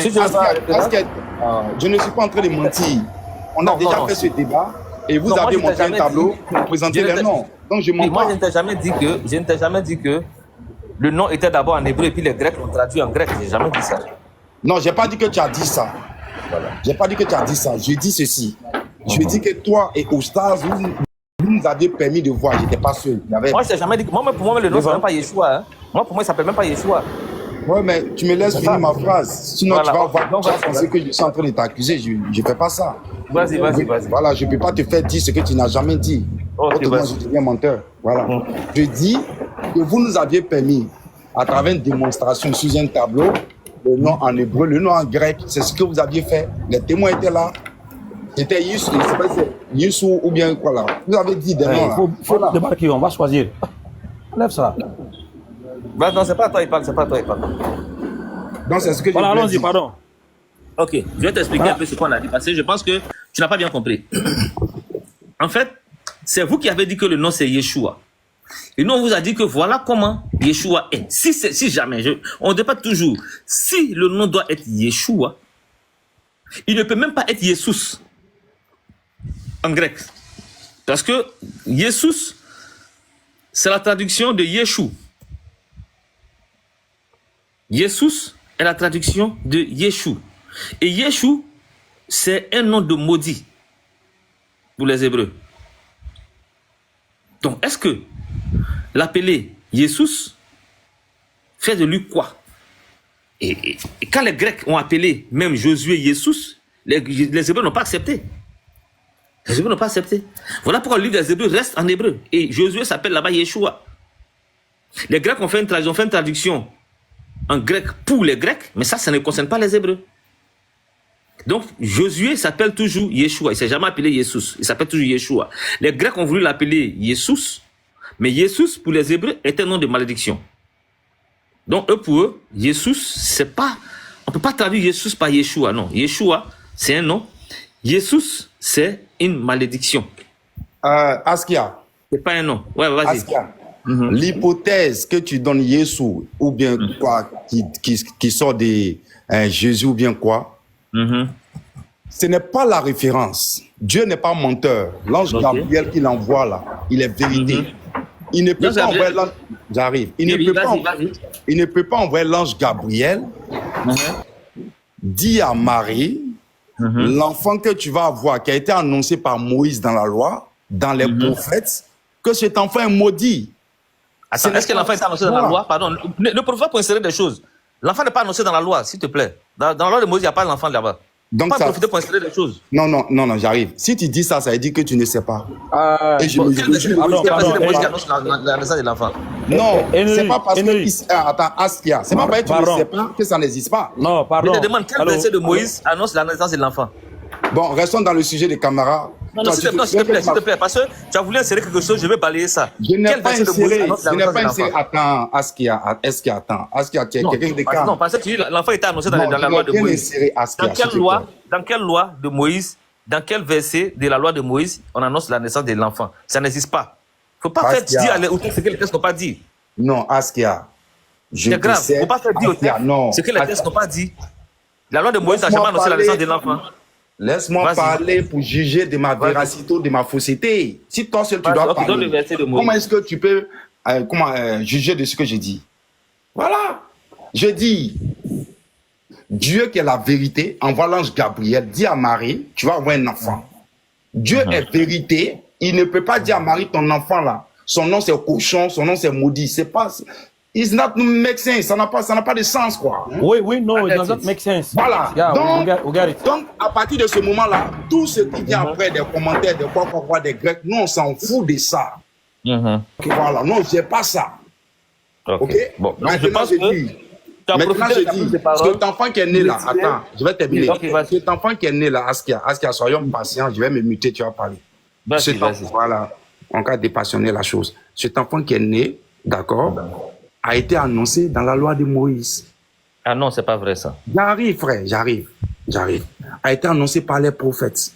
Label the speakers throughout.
Speaker 1: Si tu veux pas arrêter là,
Speaker 2: je ne suis pas en train de mentir. On a déjà fait ce débat et vous avez montré un tableau pour présenter les noms. Donc je mens pas.
Speaker 1: Moi, je ne t'ai jamais dit que le nom était d'abord en hébreu et puis les Grecs l'ont traduit en grec. Je n'ai jamais dit ça.
Speaker 2: Non, je n'ai pas dit que tu as dit ça. Voilà. Je n'ai pas dit que tu as dit ça. Je dis ceci. Je dis que toi et Oustaz, vous nous avez permis de voir. Je n'étais pas seul.
Speaker 1: Moi, je t'ai jamais dit que... Pour moi, le nom, c'est même pas Yeshua. Hein. Moi, pour moi, il ne s'appelle même pas Yeshua.
Speaker 2: Ouais, mais tu me laisses finir ma phrase. Sinon, tu vas penser que je suis en train de t'accuser. Je ne fais pas ça.
Speaker 1: Vas-y.
Speaker 2: Voilà, je ne peux pas te faire dire ce que tu n'as jamais dit. Autrement, je deviens menteur. Voilà. Je dis que vous nous aviez permis, à travers une démonstration sous un tableau, le nom en hébreu, le nom en grec, c'est ce que vous aviez fait. Les témoins étaient là. C'était Yusou ou bien quoi là. Vous avez dit des noms là.
Speaker 3: Il faut débarquer, on va choisir. Lève ça.
Speaker 1: Bah, non, c'est pas toi, il parle,
Speaker 2: Donc c'est ce que
Speaker 3: voilà, allons-y, pardon.
Speaker 1: Ok, je vais t'expliquer un peu ce qu'on a dit, parce que je pense que tu n'as pas bien compris. En fait, c'est vous qui avez dit que le nom c'est Yeshua. Et nous, on vous a dit que voilà comment Yeshua est. Si jamais, on débat toujours, si le nom doit être Yeshua, il ne peut même pas être Jesus en grec. Parce que Jesus, c'est la traduction de Yeshua. Jesus est la traduction de Yeshua. Et Yeshua, c'est un nom de maudit pour les Hébreux. Donc, est-ce que l'appeler Jesus fait de lui quoi? Et quand les Grecs ont appelé même Josué Jesus, les Hébreux n'ont pas accepté. Les Hébreux n'ont pas accepté. Voilà pourquoi le livre des Hébreux reste en hébreu. Et Josué s'appelle là-bas Yeshua. Les Grecs ont fait une traduction en grec pour les Grecs, mais ça ne concerne pas les Hébreux. Donc, Josué s'appelle toujours Yeshua. Il ne s'est jamais appelé Jesus. Il s'appelle toujours Yeshua. Les Grecs ont voulu l'appeler Jesus, mais Jesus, pour les Hébreux, est un nom de malédiction. Donc, pour eux, Jesus, c'est pas... On ne peut pas traduire Jesus par Yeshua, non. Yeshua, c'est un nom. Jesus, c'est une malédiction.
Speaker 2: Askia.
Speaker 1: C'est pas un nom. Ouais, vas-y.
Speaker 2: Askia. L'hypothèse que tu donnes Yeshua ou bien quoi qui sort de Jésus ou bien quoi, ce n'est pas la référence. Dieu n'est pas menteur. L'ange Gabriel qu'il envoie là, il est vérité. Il ne peut pas envoyer l'ange. J'arrive. Il ne peut pas envoyer l'ange Gabriel dit à Marie, l'enfant que tu vas avoir, qui a été annoncé par Moïse dans la loi, dans les prophètes, que cet enfant est maudit.
Speaker 1: Attends, est-ce que l'enfant est annoncé dans la loi? Pardon, ne profite pas pour insérer des choses. L'enfant n'est pas annoncé dans la loi, s'il te plaît. Dans la loi de Moïse, il n'y a pas l'enfant là-bas. Donc, pas profiter pour insérer des choses.
Speaker 2: Non, j'arrive. Si tu dis ça, ça veut dire que tu ne sais pas. Et je
Speaker 1: quel verset de Moïse qui annonce la naissance de l'enfant?
Speaker 2: Non, c'est pas parce que... Attends, Askia, c'est pas parce que tu ne sais pas que ça n'existe pas.
Speaker 3: Non, pardon.
Speaker 1: Je te demande quel verset de Moïse annonce la naissance de l'enfant.
Speaker 2: Bon, restons dans le sujet des camarades.
Speaker 1: Non, s'il te plaît, parce que tu as voulu insérer quelque chose, je vais balayer ça.
Speaker 2: Je n'ai pas inséré, attends, Askia, attends. Askia, tu es quelqu'un de calme.
Speaker 1: Non, parce que tu dis l'enfant était annoncé dans la loi de Moïse. Dans quelle loi de Moïse, dans quel verset de la loi de Moïse, on annonce la naissance de l'enfant? Ça n'existe pas. Il ne faut pas faire dire ce que les textes n'ont pas dit.
Speaker 2: Non, Askia.
Speaker 1: C'est grave, il ne faut pas faire dire ce que les textes n'ont pas dit. La loi de Moïse n'a jamais annoncé la naissance de l'enfant.
Speaker 2: Laisse-moi parler pour juger de ma véracité ou de ma fausseté. Si toi seul tu dois parler, comment est-ce que tu peux juger de ce que je dis? Voilà. Je dis, Dieu qui est la vérité, envoie l'ange Gabriel, dit à Marie, tu vas avoir un enfant. Dieu est vérité, il ne peut pas dire à Marie, ton enfant là, son nom c'est cochon, son nom c'est maudit. C'est pas... It's not make sense. Ça n'a pas de sens, quoi.
Speaker 3: Oui, non, it does not make sense.
Speaker 2: Voilà.
Speaker 3: Yeah,
Speaker 2: donc, à partir de ce moment-là, tout ce qui vient après, des commentaires, des quoi, des Grecs, nous, on s'en fout de ça. Voilà. Non, j'ai pas ça. Ok?
Speaker 1: Bon,
Speaker 2: maintenant, je dis, cet enfant qui est né là, attends, je vais terminer. Cet enfant qui est né là, Askia, soyons patients, je vais me muter, tu vas parler. Voilà. On va dépassionner la chose. Cet enfant qui est né, d'accord, a été annoncé dans la loi de Moïse.
Speaker 1: Ah non, c'est pas vrai ça.
Speaker 2: J'arrive, frère, j'arrive. A été annoncé par les prophètes.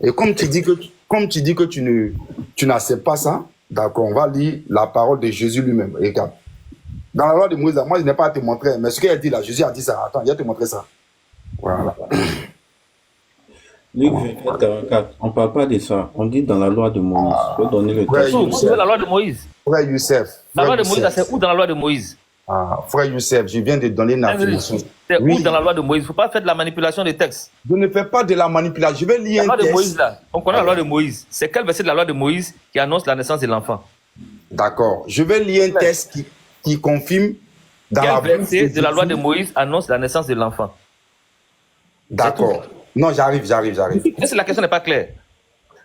Speaker 2: Et comme tu dis que tu n'acceptes pas ça, d'accord, on va lire la parole de Jésus lui-même. Regarde. Dans la loi de Moïse, moi je n'ai pas à te montrer, mais ce qu'il a dit là, Jésus a dit ça. Attends, je vais te montrer ça. Voilà.
Speaker 4: Luc 24, 44, on ne parle pas de ça. On dit dans la loi de Moïse. Il faut donner le texte.
Speaker 1: C'est la loi de Moïse.
Speaker 2: Frère Youssef.
Speaker 1: La loi de Moïse, c'est où dans la loi de Moïse?
Speaker 2: Frère Youssef, je viens de donner une affirmation.
Speaker 1: C'est où dans la loi de Moïse? Il ne faut pas faire de la manipulation des textes.
Speaker 2: Je ne fais pas de la manipulation. Je vais lire
Speaker 1: la loi
Speaker 2: un texte.
Speaker 1: De Moïse, là. On connaît la loi de Moïse. C'est quel verset de la loi de Moïse qui annonce la naissance de l'enfant?
Speaker 2: D'accord. Je vais lire un texte qui confirme dans la
Speaker 1: verset de la loi de Moïse annonce la naissance de l'enfant?
Speaker 2: D'accord. Non, j'arrive.
Speaker 1: La question n'est pas claire.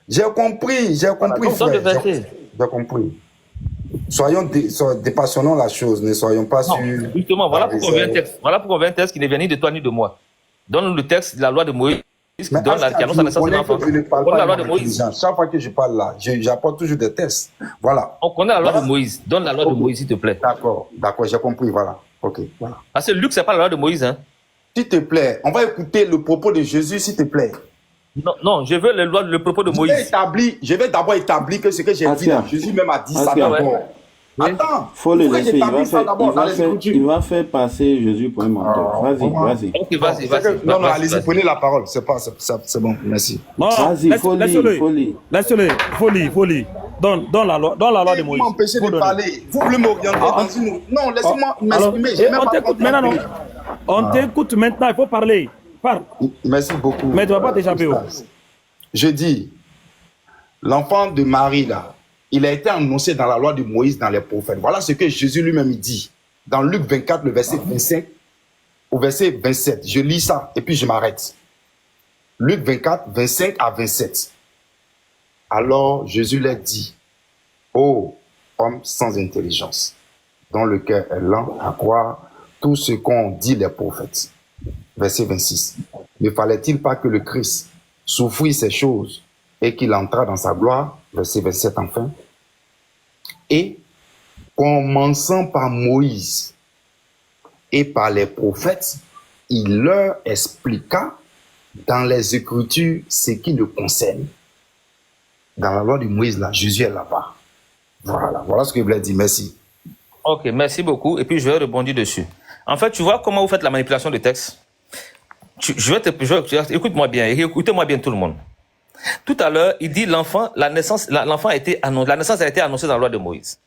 Speaker 2: J'ai compris, frère. J'ai compris. Soyons dépassionnons la chose, ne soyons pas sur...
Speaker 1: Justement, voilà pourquoi on veut un texte. Voilà pourquoi on veut un texte qui ne vient ni de toi ni de moi. Donne le texte de la loi de Moïse qui annonce la naissance de l'enfant. La loi de Moïse.
Speaker 2: Chaque fois que je parle là, j'apporte toujours des tests. Voilà.
Speaker 1: On connaît la loi de Moïse. Donne la loi de Moïse, s'il te plaît.
Speaker 2: D'accord, j'ai compris, voilà. Ok, voilà.
Speaker 1: Parce que Luc, c'est pas la loi de Moïse, hein.
Speaker 2: S'il te plaît, on va écouter le propos de Jésus, s'il te plaît.
Speaker 1: Non, je veux le propos de Moïse.
Speaker 2: Je vais d'abord établir que ce que j'ai dit, Jésus même a dit ça d'abord. Attends,
Speaker 4: faut le laisser. Il va faire passer Jésus pour un menteur. Vas-y.
Speaker 1: Ok, vas-y.
Speaker 2: Non, allez-y, prenez la parole. C'est bon, merci.
Speaker 4: Vas-y, faut lire.
Speaker 3: Dans la loi de Moïse.
Speaker 2: Vous m'empêchez de parler. Vous voulez m'orienter dans une... Non, laissez-moi m'exprimer.
Speaker 3: On t'écoute maintenant, non? On t'écoute maintenant, il faut parler. Parle.
Speaker 2: Merci beaucoup.
Speaker 3: Mais tu ne vas pas t'échapper.
Speaker 2: Je dis, l'enfant de Marie, là, il a été annoncé dans la loi de Moïse, dans les prophètes. Voilà ce que Jésus lui-même dit. Dans Luc 24, le verset 25 au verset 27. Je lis ça et puis je m'arrête. Luc 24, 25 à 27. Alors Jésus leur dit, ô homme sans intelligence, dont le cœur est lent à croire tout ce qu'ont dit les prophètes. Verset 26. Ne fallait-il pas que le Christ souffrit ces choses et qu'il entra dans sa gloire? Verset 27 enfin. Et commençant par Moïse et par les prophètes, il leur expliqua dans les Écritures ce qui le concerne. Dans la loi de Moïse, là, Jésus est là-bas. Voilà ce que je voulais dire. Merci.
Speaker 1: Ok, merci beaucoup. Et puis je vais rebondir dessus. En fait, tu vois comment vous faites la manipulation du texte? Écoute-moi bien, écoutez-moi bien tout le monde. Tout à l'heure, il dit la naissance a été annoncée dans la loi de Moïse.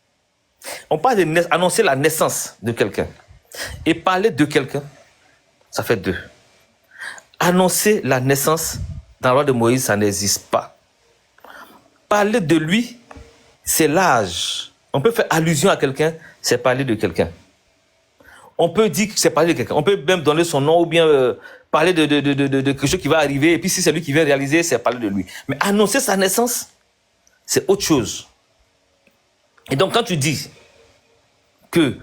Speaker 1: On parle d'annoncer la naissance de quelqu'un. Et parler de quelqu'un, ça fait deux. Annoncer la naissance dans la loi de Moïse, ça n'existe pas. Parler de lui, c'est l'âge. On peut faire allusion à quelqu'un, c'est parler de quelqu'un. On peut dire que c'est parler de quelqu'un. On peut même donner son nom ou bien parler de quelque chose qui va arriver. Et puis si c'est lui qui vient réaliser, c'est parler de lui. Mais annoncer sa naissance, c'est autre chose. Et donc quand tu dis que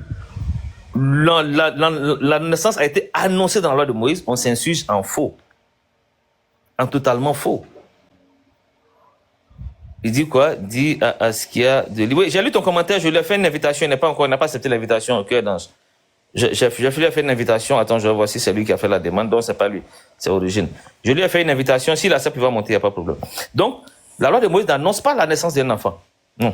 Speaker 1: la naissance a été annoncée dans la loi de Moïse, on s'insurge en faux. En totalement faux. Il dit quoi? Il dit à ce qu'il y a de lui. Oui, j'ai lu ton commentaire, je lui ai fait une invitation, il n'a pas accepté l'invitation au cœur d'ange. Je lui ai fait une invitation, attends, je vais voir si c'est lui qui a fait la demande, donc c'est pas lui, c'est Origine. Je lui ai fait une invitation, s'il accepte, il va monter, il n'y a pas de problème. Donc, la loi de Moïse n'annonce pas la naissance d'un enfant. Non.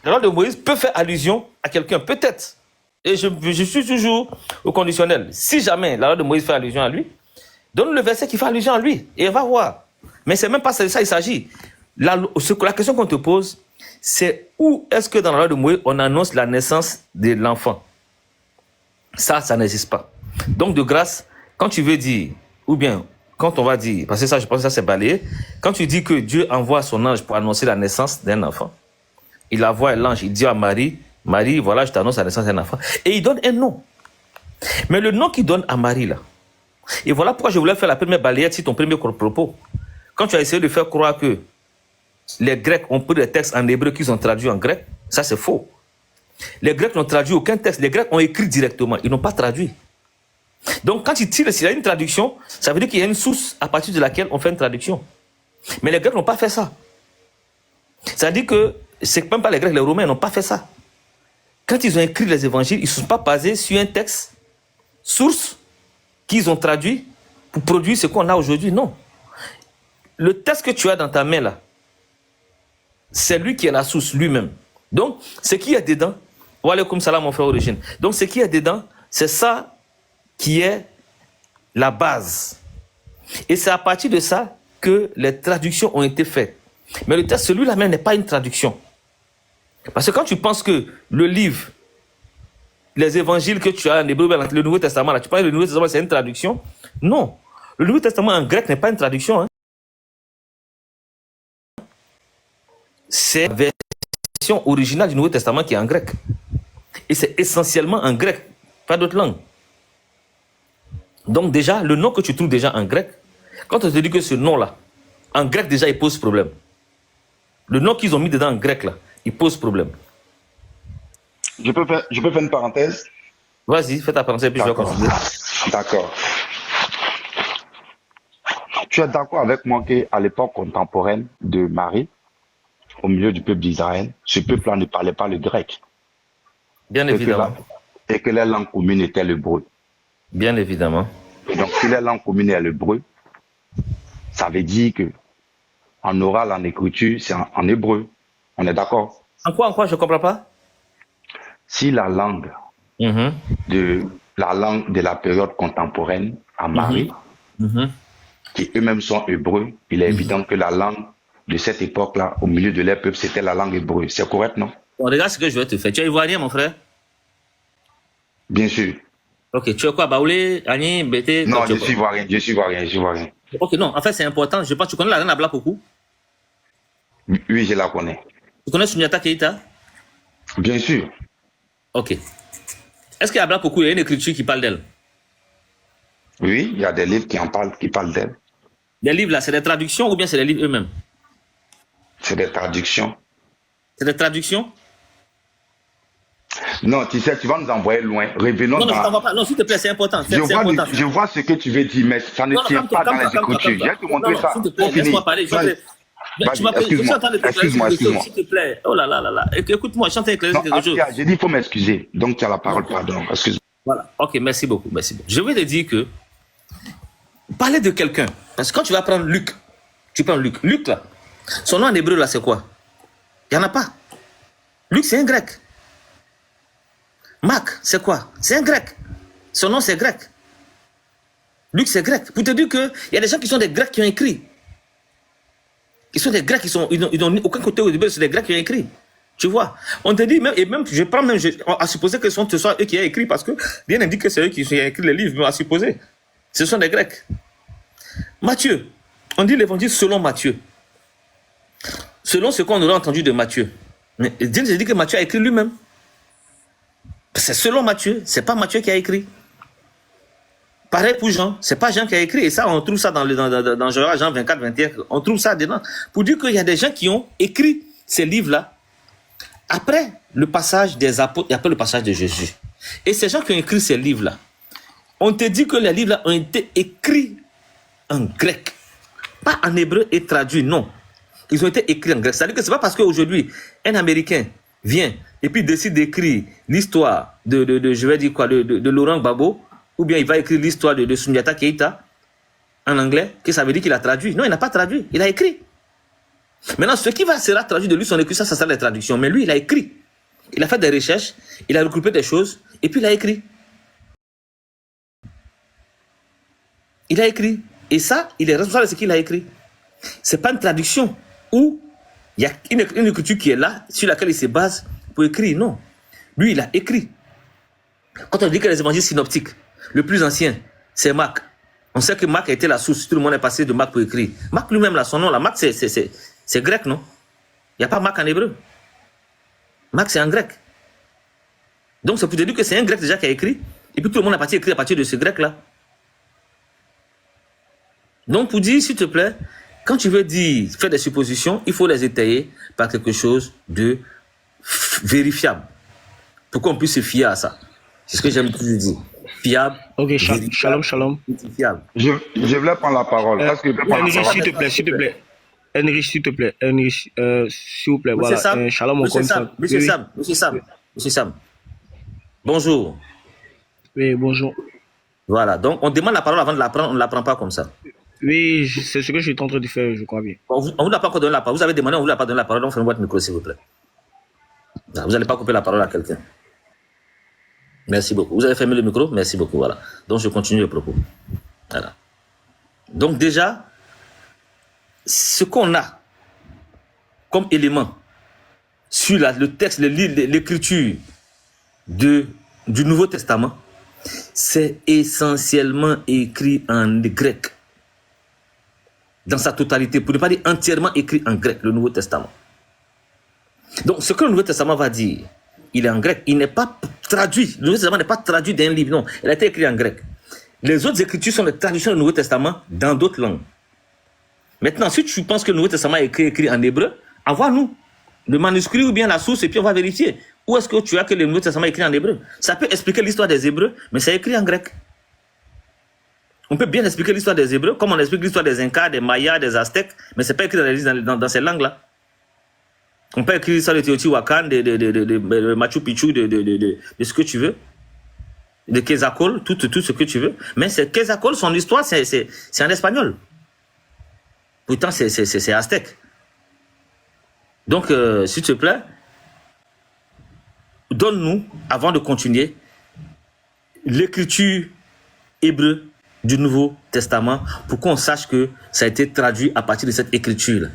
Speaker 1: La loi de Moïse peut faire allusion à quelqu'un, peut-être. Et je suis toujours au conditionnel. Si jamais la loi de Moïse fait allusion à lui, donne le verset qui fait allusion à lui, et va voir. Mais c'est même pas ça, il s'agit. La question qu'on te pose, c'est où est-ce que dans la loi de Moïse, on annonce la naissance de l'enfant? Ça n'existe pas. Donc, de grâce, quand tu veux dire, ou bien, quand on va dire, parce que ça, je pense que ça, c'est balayé, quand tu dis que Dieu envoie son ange pour annoncer la naissance d'un enfant, il envoie l'ange, il dit à Marie, Marie, voilà, je t'annonce la naissance d'un enfant. Et il donne un nom. Mais le nom qu'il donne à Marie, là, et voilà pourquoi je voulais faire la première balayette sur ton premier propos. Quand tu as essayé de faire croire que les Grecs ont pris des textes en hébreu qu'ils ont traduits en grec, ça c'est faux. Les Grecs n'ont traduit aucun texte. Les Grecs ont écrit directement. Ils n'ont pas traduit. Donc, quand s'il y a une traduction, ça veut dire qu'il y a une source à partir de laquelle on fait une traduction. Mais les Grecs n'ont pas fait ça. Ça veut dire que c'est même pas les Grecs, les Romains n'ont pas fait ça. Quand ils ont écrit les évangiles, ils ne sont pas basés sur un texte, source, qu'ils ont traduit pour produire ce qu'on a aujourd'hui. Non. Le texte que tu as dans ta main là, c'est lui qui est la source lui-même. Donc, ce qui est dedans, wa alaykoum salam mon frère Origine. Donc, ce qui est dedans, c'est ça qui est la base. Et c'est à partir de ça que les traductions ont été faites. Mais le texte, celui-là même, n'est pas une traduction. Parce que quand tu penses que le livre, les évangiles que tu as en hébreu, le Nouveau Testament, là, tu penses que le Nouveau Testament, c'est une traduction? Non. Le Nouveau Testament en grec n'est pas une traduction. Hein. C'est la version originale du Nouveau Testament qui est en grec. Et c'est essentiellement en grec, pas d'autre langue. Donc déjà, le nom que tu trouves déjà en grec, quand on te dit que ce nom-là, en grec déjà, il pose problème. Le nom qu'ils ont mis dedans en grec, là, il pose problème.
Speaker 2: Je peux faire une parenthèse?
Speaker 1: Vas-y, fais ta parenthèse, puis je vais continuer.
Speaker 2: D'accord. Tu es d'accord avec moi qu'à l'époque contemporaine de Marie, au milieu du peuple d'Israël, ce peuple-là ne parlait pas le grec.
Speaker 1: Bien évidemment.
Speaker 2: Et que la langue commune était l'hébreu.
Speaker 1: Bien évidemment.
Speaker 2: Et donc, si la langue commune est l'hébreu, ça veut dire que en oral, en écriture, c'est en hébreu. On est d'accord?
Speaker 1: En quoi? Je ne comprends pas.
Speaker 2: Si la langue de la période contemporaine à Marie, qui eux-mêmes sont hébreux, il est évident que la langue de cette époque-là, au milieu de leur peuple, c'était la langue hébreu. C'est correct, non?
Speaker 1: Bon, regarde ce que je vais te faire. Tu es ivoirien, mon frère?
Speaker 2: Bien sûr.
Speaker 1: Ok, tu es quoi? Baoulé, Agni, Bété?
Speaker 2: Non, je suis ivoirien.
Speaker 1: Ok, non, en fait, c'est important. Je pense que tu connais la reine Abla Kokou?
Speaker 2: Oui, je la connais.
Speaker 1: Tu connais Souniata Keita?
Speaker 2: Bien sûr.
Speaker 1: Ok. Est-ce qu'il y a Abla Kokou, il y a une écriture qui parle d'elle?
Speaker 2: Oui, il y a des livres qui parlent d'elle.
Speaker 1: Les livres là, c'est des traductions ou bien c'est les livres eux-mêmes?
Speaker 2: C'est des traductions.
Speaker 1: C'est des traductions?
Speaker 2: Non, tu sais, tu vas nous envoyer loin. Revenons
Speaker 1: non, dans... pas. Non, s'il te plaît, c'est important.
Speaker 2: Je vois ce que tu veux dire, mais ça ne tient pas dans les écritures. Je vais te montrer ça.
Speaker 1: S'il te plaît, laisse-moi parler.
Speaker 2: Excuse-moi.
Speaker 1: S'il te plaît. Oh là là. Écoute-moi, chante avec quelque chose.
Speaker 2: J'ai dit, il faut m'excuser. Donc, tu as la parole, pardon. Excuse-moi.
Speaker 1: Voilà. Ok, merci beaucoup. Je vais te dire que parler de quelqu'un. Parce que quand tu vas prendre Luc, tu prends Luc. Luc, là, son nom en hébreu, là, c'est quoi? Il n'y en a pas. Luc, c'est un grec. Marc, c'est quoi? C'est un grec. Son nom, c'est grec. Luc, c'est grec. Pour te dire qu'il y a des gens qui sont des grecs qui ont écrit. Ils sont des grecs, ils n'ont aucun côté au début, c'est des grecs qui ont écrit. Tu vois? On te dit, à supposer que ce soit eux qui ont écrit, parce que rien n'indique que c'est eux qui ont écrit les livres, mais à supposer. Ce sont des grecs. Matthieu, on dit l'évangile selon Matthieu. Selon ce qu'on aurait entendu de Matthieu. Mais Dieu nous a dit que Matthieu a écrit lui-même. C'est selon Matthieu, c'est pas Matthieu qui a écrit. Pareil pour Jean, c'est pas Jean qui a écrit. Et ça, on trouve ça dans Jean 24, 21. On trouve ça dedans. Pour dire qu'il y a des gens qui ont écrit ces livres-là après le passage des apôtres et après le passage de Jésus. Et ces gens qui ont écrit ces livres-là, on te dit que les livres-là ont été écrits en grec. Pas en hébreu et traduits, non. Ils ont été écrits en grec. C'est-à-dire que c'est pas parce qu'aujourd'hui, un Américain vient et puis décide d'écrire l'histoire je vais dire quoi, de Laurent Gbagbo, ou bien il va écrire l'histoire de Souniata Keita en anglais, que ça veut dire qu'il a traduit. Non, il n'a pas traduit, il a écrit. Maintenant, ce qui sera traduit de lui, son écrit, ça sera les traductions. Mais lui, il a écrit. Il a fait des recherches, il a regroupé des choses, et puis il a écrit. Il a écrit. Et ça, il est responsable de ce qu'il a écrit. Ce n'est pas une traduction où il y a une écriture qui est là, sur laquelle il se base pour écrire. Non. Lui, il a écrit. Quand on dit que les évangiles synoptiques, le plus ancien, c'est Marc. On sait que Marc a été la source. Tout le monde est passé de Marc pour écrire. Marc lui-même, là, son nom, là, Marc, c'est grec, non? Il n'y a pas Marc en hébreu. Marc, c'est en grec. Donc, c'est pour te dire que c'est un grec déjà qui a écrit. Et puis, tout le monde a parti écrire à partir de ce grec-là. Donc, pour dire, s'il te plaît, quand tu veux faire des suppositions, il faut les étayer par quelque chose de vérifiable. Pour qu'on puisse se fier à ça. C'est ce que j'aime toujours dire. Fiable.
Speaker 3: Ok, shalom.
Speaker 1: Fiable.
Speaker 2: Je voulais prendre la parole.
Speaker 3: Enrich, s'il te plaît. Enrich, s'il te plaît. Enrich, s'il vous plaît. Voilà.
Speaker 1: Sam,
Speaker 3: shalom,
Speaker 1: Monsieur Sam. Bonjour.
Speaker 3: Oui, bonjour.
Speaker 1: Voilà. Donc, on demande la parole avant de la prendre. On ne la prend pas comme ça.
Speaker 3: Oui, c'est ce que je suis en train de faire, je crois bien.
Speaker 1: On ne vous l'a pas encore donné la parole. Vous avez demandé, on ne vous l'a pas donné la parole. Donc, fermez votre micro, s'il vous plaît. Vous n'allez pas couper la parole à quelqu'un. Merci beaucoup. Vous avez fermé le micro? Merci beaucoup. Voilà. Donc, je continue le propos. Voilà. Donc déjà, ce qu'on a comme élément sur le texte, l'écriture du Nouveau Testament, c'est essentiellement écrit en grec. Dans sa totalité, pour ne pas dire entièrement écrit en grec, le Nouveau Testament. Donc, ce que le Nouveau Testament va dire, il est en grec, il n'est pas traduit. Le Nouveau Testament n'est pas traduit d'un livre, non, il a été écrit en grec. Les autres écritures sont les traductions du Nouveau Testament dans d'autres langues. Maintenant, si tu penses que le Nouveau Testament est écrit en hébreu, envoie-nous le manuscrit ou bien la source et puis on va vérifier. Où est-ce que tu as que le Nouveau Testament est écrit en hébreu? Ça peut expliquer l'histoire des Hébreux, mais c'est écrit en grec. On peut bien expliquer l'histoire des Hébreux, comme on explique l'histoire des Incas, des Mayas, des Aztèques, mais ce n'est pas écrit dans ces langues-là. On peut écrire l'histoire de Teotihuacan, de Machu Picchu, de ce que tu veux, de Quetzalcoatl, tout ce que tu veux. Mais Quetzalcoatl, son histoire, c'est en espagnol. Pourtant, c'est aztèque. Donc, s'il te plaît, donne-nous, avant de continuer, l'écriture hébreu du Nouveau Testament pour qu'on sache que ça a été traduit à partir de cette écriture-là.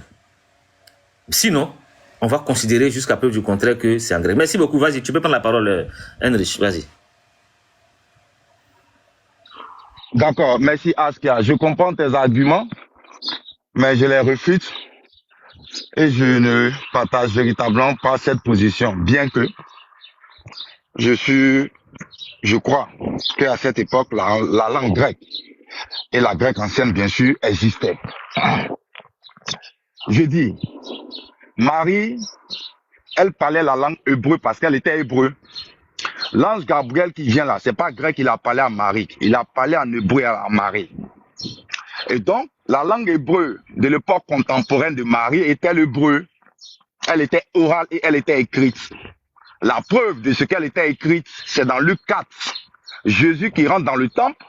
Speaker 1: Sinon, on va considérer jusqu'à preuve du contraire que c'est en grec. Merci beaucoup. Vas-y, tu peux prendre la parole, Heinrich. Vas-y.
Speaker 2: D'accord. Merci, Askia. Je comprends tes arguments, mais je les refute et je ne partage véritablement pas cette position, bien que je crois qu'à cette époque, la langue grecque et la grecque ancienne, bien sûr, existaient. Je dis, Marie, elle parlait la langue hébreu parce qu'elle était hébreu. L'ange Gabriel qui vient là, c'est pas grec, il a parlé à Marie. Il a parlé en hébreu à Marie. Et donc, la langue hébreu de l'époque contemporaine de Marie était l'hébreu. Elle était orale et elle était écrite. La preuve de ce qu'elle était écrite, c'est dans Luc 4. Jésus qui rentre dans le temple,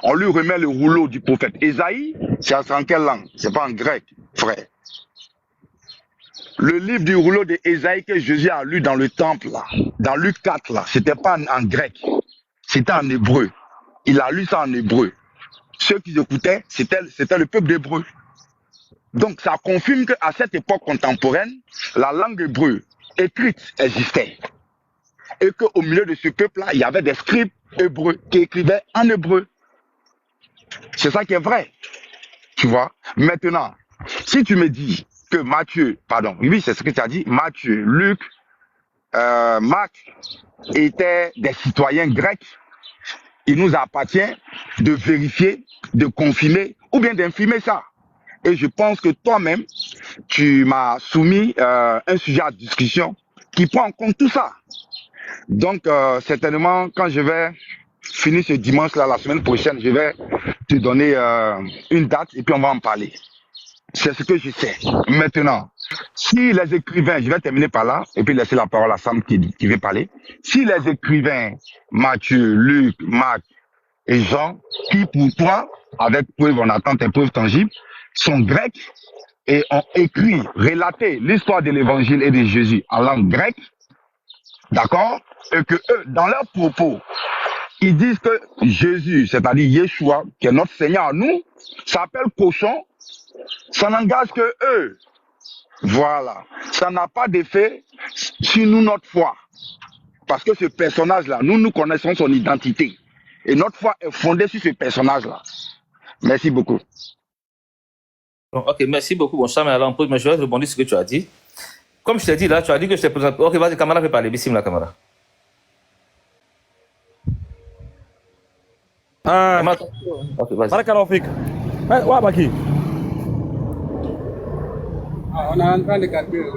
Speaker 2: on lui remet le rouleau du prophète Ésaïe. C'est en quelle langue? C'est pas en grec, frère. Le livre du rouleau d'Ésaïe que Jésus a lu dans le temple, là, dans Luc 4, là, c'était pas en grec, c'était en hébreu. Il a lu ça en hébreu. Ceux qui écoutaient, c'était le peuple d'hébreu. Donc ça confirme qu'à cette époque contemporaine, la langue hébreu écrite existait. Et qu'au milieu de ce peuple-là, il y avait des scribes hébreux qui écrivaient en hébreu. C'est ça qui est vrai. Tu vois? Maintenant, si tu me dis que oui, c'est ce que tu as dit, Matthieu, Luc, Marc étaient des citoyens grecs, il nous appartient de vérifier, de confirmer ou bien d'infirmer ça. Et je pense que toi-même, tu m'as soumis un sujet à discussion qui prend en compte tout ça. Donc, certainement, quand je vais finir ce dimanche-là, la semaine prochaine, je vais te donner une date et puis on va en parler. C'est ce que je sais. Maintenant, si les écrivains, je vais terminer par là, et puis laisser la parole à Sam qui veut parler. Si les écrivains, Matthieu, Luc, Marc et Jean, qui pour toi, avec preuve, on attend tes preuves tangibles, sont grecs et ont écrit, relaté l'histoire de l'évangile et de Jésus en langue grecque, d'accord? Et que eux, dans leurs propos, ils disent que Jésus, c'est-à-dire Yeshua, qui est notre Seigneur, nous, s'appelle cochon, ça n'engage que eux. Voilà. Ça n'a pas d'effet sur nous, notre foi. Parce que ce personnage-là, nous connaissons son identité. Et notre foi est fondée sur ce personnage-là. Merci beaucoup.
Speaker 1: Ok, merci beaucoup, mon cher, mais je vais rebondir sur ce que tu as dit. Comme je t'ai dit là, tu as dit que je t'ai présenté. Ok, vas-y, Camara peut parler. Bissim, la Camara. Ok, vas-y.
Speaker 5: Barakalofik. Ouais, Baki.
Speaker 6: On est en train de calculer.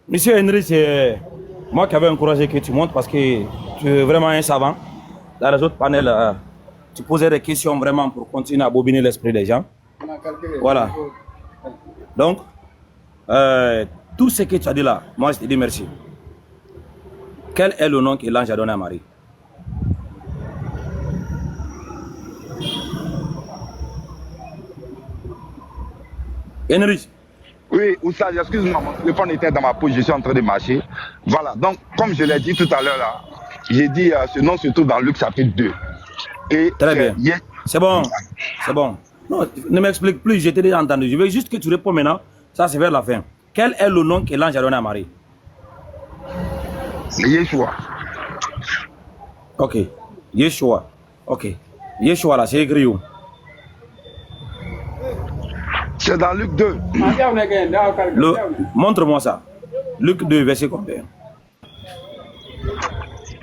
Speaker 5: Monsieur Henry, c'est moi qui avais encouragé que tu montes parce que tu es vraiment un savant. Dans les autres panels, tu posais des questions vraiment pour continuer à bobiner l'esprit des gens. Voilà. Donc, tout ce que tu as dit là, moi je te dis merci. Quel est le nom que l'ange a donné à Marie? Henry.
Speaker 2: Oui, Oussad, excuse-moi, mon téléphone était dans ma poche, je suis en train de marcher. Voilà, donc, comme je l'ai dit tout à l'heure là, J'ai dit, ce nom se trouve dans Luc chapitre 2. Et
Speaker 5: très bien. C'est bon. C'est bon. Non, ne m'explique plus, j'ai déjà entendu. Je veux juste que tu réponds maintenant. Ça, c'est vers la fin. Quel est le nom que l'ange a donné à Marie?
Speaker 2: Yeshua.
Speaker 5: Ok. Yeshua. Ok. Yeshua, là, c'est écrit où?
Speaker 2: C'est dans Luc 2.
Speaker 5: Montre-moi ça. Luc 2, verset combien?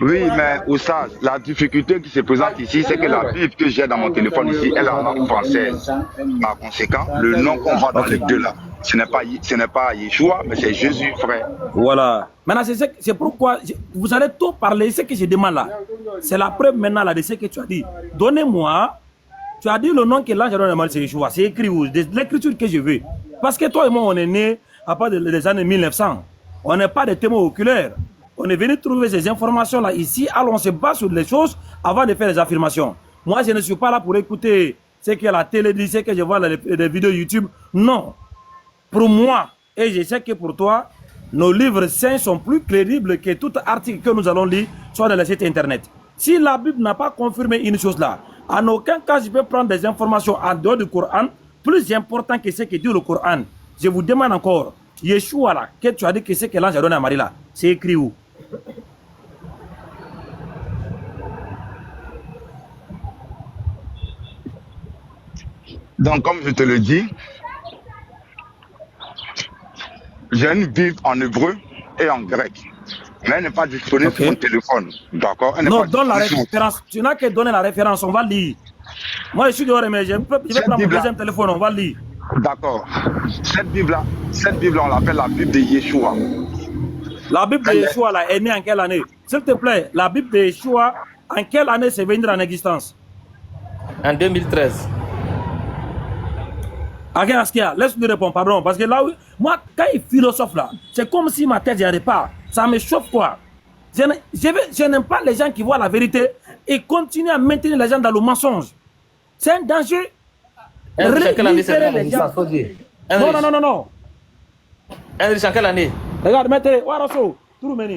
Speaker 2: Oui, mais au sage, la difficulté qui se présente ici, c'est que la Bible que j'ai dans mon téléphone ici, elle est en langue française. Par conséquent, le nom qu'on voit dans les deux là, ce n'est pas Yeshua, mais c'est Jésus, frère.
Speaker 5: Voilà. Maintenant, c'est pourquoi vous allez tout parler. Ce que je demande là, c'est la preuve maintenant là de ce que tu as dit. Donnez-moi, tu as dit le nom que l'ange a donné à Marie, c'est Yeshua. C'est écrit où? L'écriture que je veux. Parce que toi et moi, on est nés à partir des années 1900. On n'est pas des témoins oculaires. On est venu trouver ces informations-là ici, alors on se base sur les choses avant de faire les affirmations. Moi, je ne suis pas là pour écouter ce que la télé dit, ce que je vois dans les vidéos YouTube. Non. Pour moi, et je sais que pour toi, nos livres saints sont plus crédibles que tout article que nous allons lire sur le site internet. Si la Bible n'a pas confirmé une chose là, en aucun cas je peux prendre des informations en dehors du Coran, plus important que ce que dit le Coran. Je vous demande encore, Yeshua là, que tu as dit que c'est que l'ange a donné à Marie là, c'est écrit où?
Speaker 2: Donc, comme je te le dis, j'ai une Bible en hébreu et en grec. Mais elle n'est pas disponible sur mon téléphone. D'accord?
Speaker 5: Non, donne la référence. Tu n'as qu'à donner la référence, on va lire. Moi, je suis dehors, mais je vais prendre mon deuxième téléphone, on va lire.
Speaker 2: D'accord. Cette Bible-là, on l'appelle la Bible de Yeshua.
Speaker 5: La Bible de Yeshua là, est née en quelle année? S'il te plaît, la Bible de Yeshua, en quelle année c'est venu en existence?
Speaker 1: En 2013.
Speaker 5: Askia, laisse-moi répondre, pardon, parce que là, moi, quand il philosophe là, c'est comme si ma tête n'y arrive pas. Ça me chauffe quoi. Je n'aime pas les gens qui voient la vérité et continuent à maintenir les gens dans le mensonge. C'est un danger. Non.
Speaker 1: En quelle année?
Speaker 5: Regarde, mettez,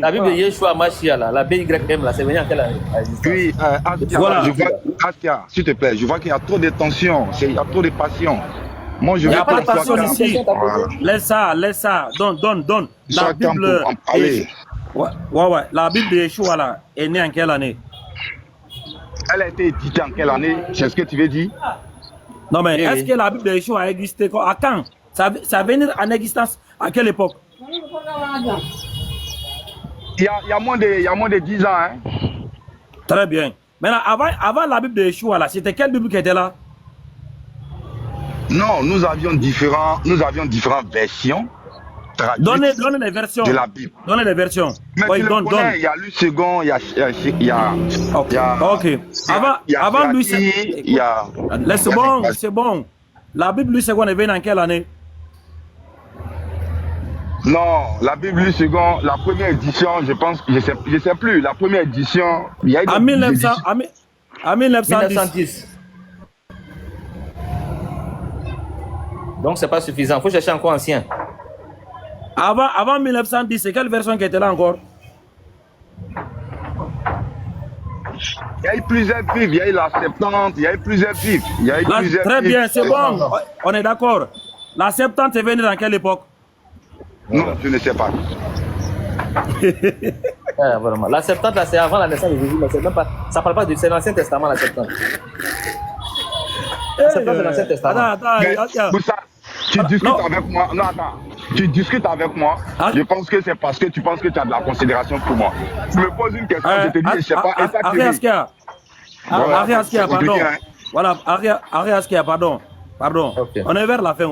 Speaker 1: la Bible de Yeshua Mashiach, là, la BYM, là, c'est venu en quelle année?
Speaker 2: Oui, Askia, voilà. Askia, s'il te plaît, je vois qu'il y a trop de tension, il y a trop de passion. Moi, je
Speaker 5: il n'y a pas de passion ici. Voilà. Laisse ça, donne. La Bible. Ouais. La Bible de Yeshua là, est née en quelle année?
Speaker 2: Elle a été éditée en quelle année? C'est ce que tu veux dire?
Speaker 5: Non, mais est-ce que la Bible de Yeshua a existé à quand? Ça venir en existence à quelle époque?
Speaker 2: Il y a moins de 10 ans. Hein?
Speaker 5: Très bien. Maintenant, avant la Bible de Yeshua, là, c'était quelle Bible qui était là?
Speaker 2: Non, nous avions différentes versions.
Speaker 5: Donnez les versions.
Speaker 2: De la Bible.
Speaker 5: Donnez les versions.
Speaker 2: Mais
Speaker 5: oui, donne.
Speaker 2: Il y a Louis second, il y a
Speaker 5: ok. Avant Louis second, c'est bon. La Bible Louis second est venue en quelle année?
Speaker 2: Non, la Bible Louis second, la première édition, je pense, je sais plus, la première édition, il y a eu
Speaker 5: en 1910.
Speaker 1: Donc c'est pas suffisant, il faut chercher encore ancien.
Speaker 5: Avant 1910, c'est quelle version qui était là encore?
Speaker 2: Il y a eu plusieurs Bibles, il y a eu la Septante, il y a eu plusieurs Bibles.
Speaker 5: Très bien, c'est bon, on est d'accord. La Septante est venue dans quelle époque?
Speaker 2: Non, je ne sais pas.
Speaker 1: Vraiment. La Septante, là, c'est avant la naissance de Jésus, mais c'est même pas, ça parle pas de, c'est l'Ancien Testament, la Septante. La Septante de l'Ancien Testament.
Speaker 5: Attends.
Speaker 2: Tu discutes avec moi. Non, attends. Tu discutes avec moi. Je pense que c'est parce que tu penses que tu as de la considération pour moi. Tu me poses une question, je te dis, je sais pas.
Speaker 5: Ari Askia, pardon. Voilà, Ari Askia, pardon. Okay. On est vers la fin.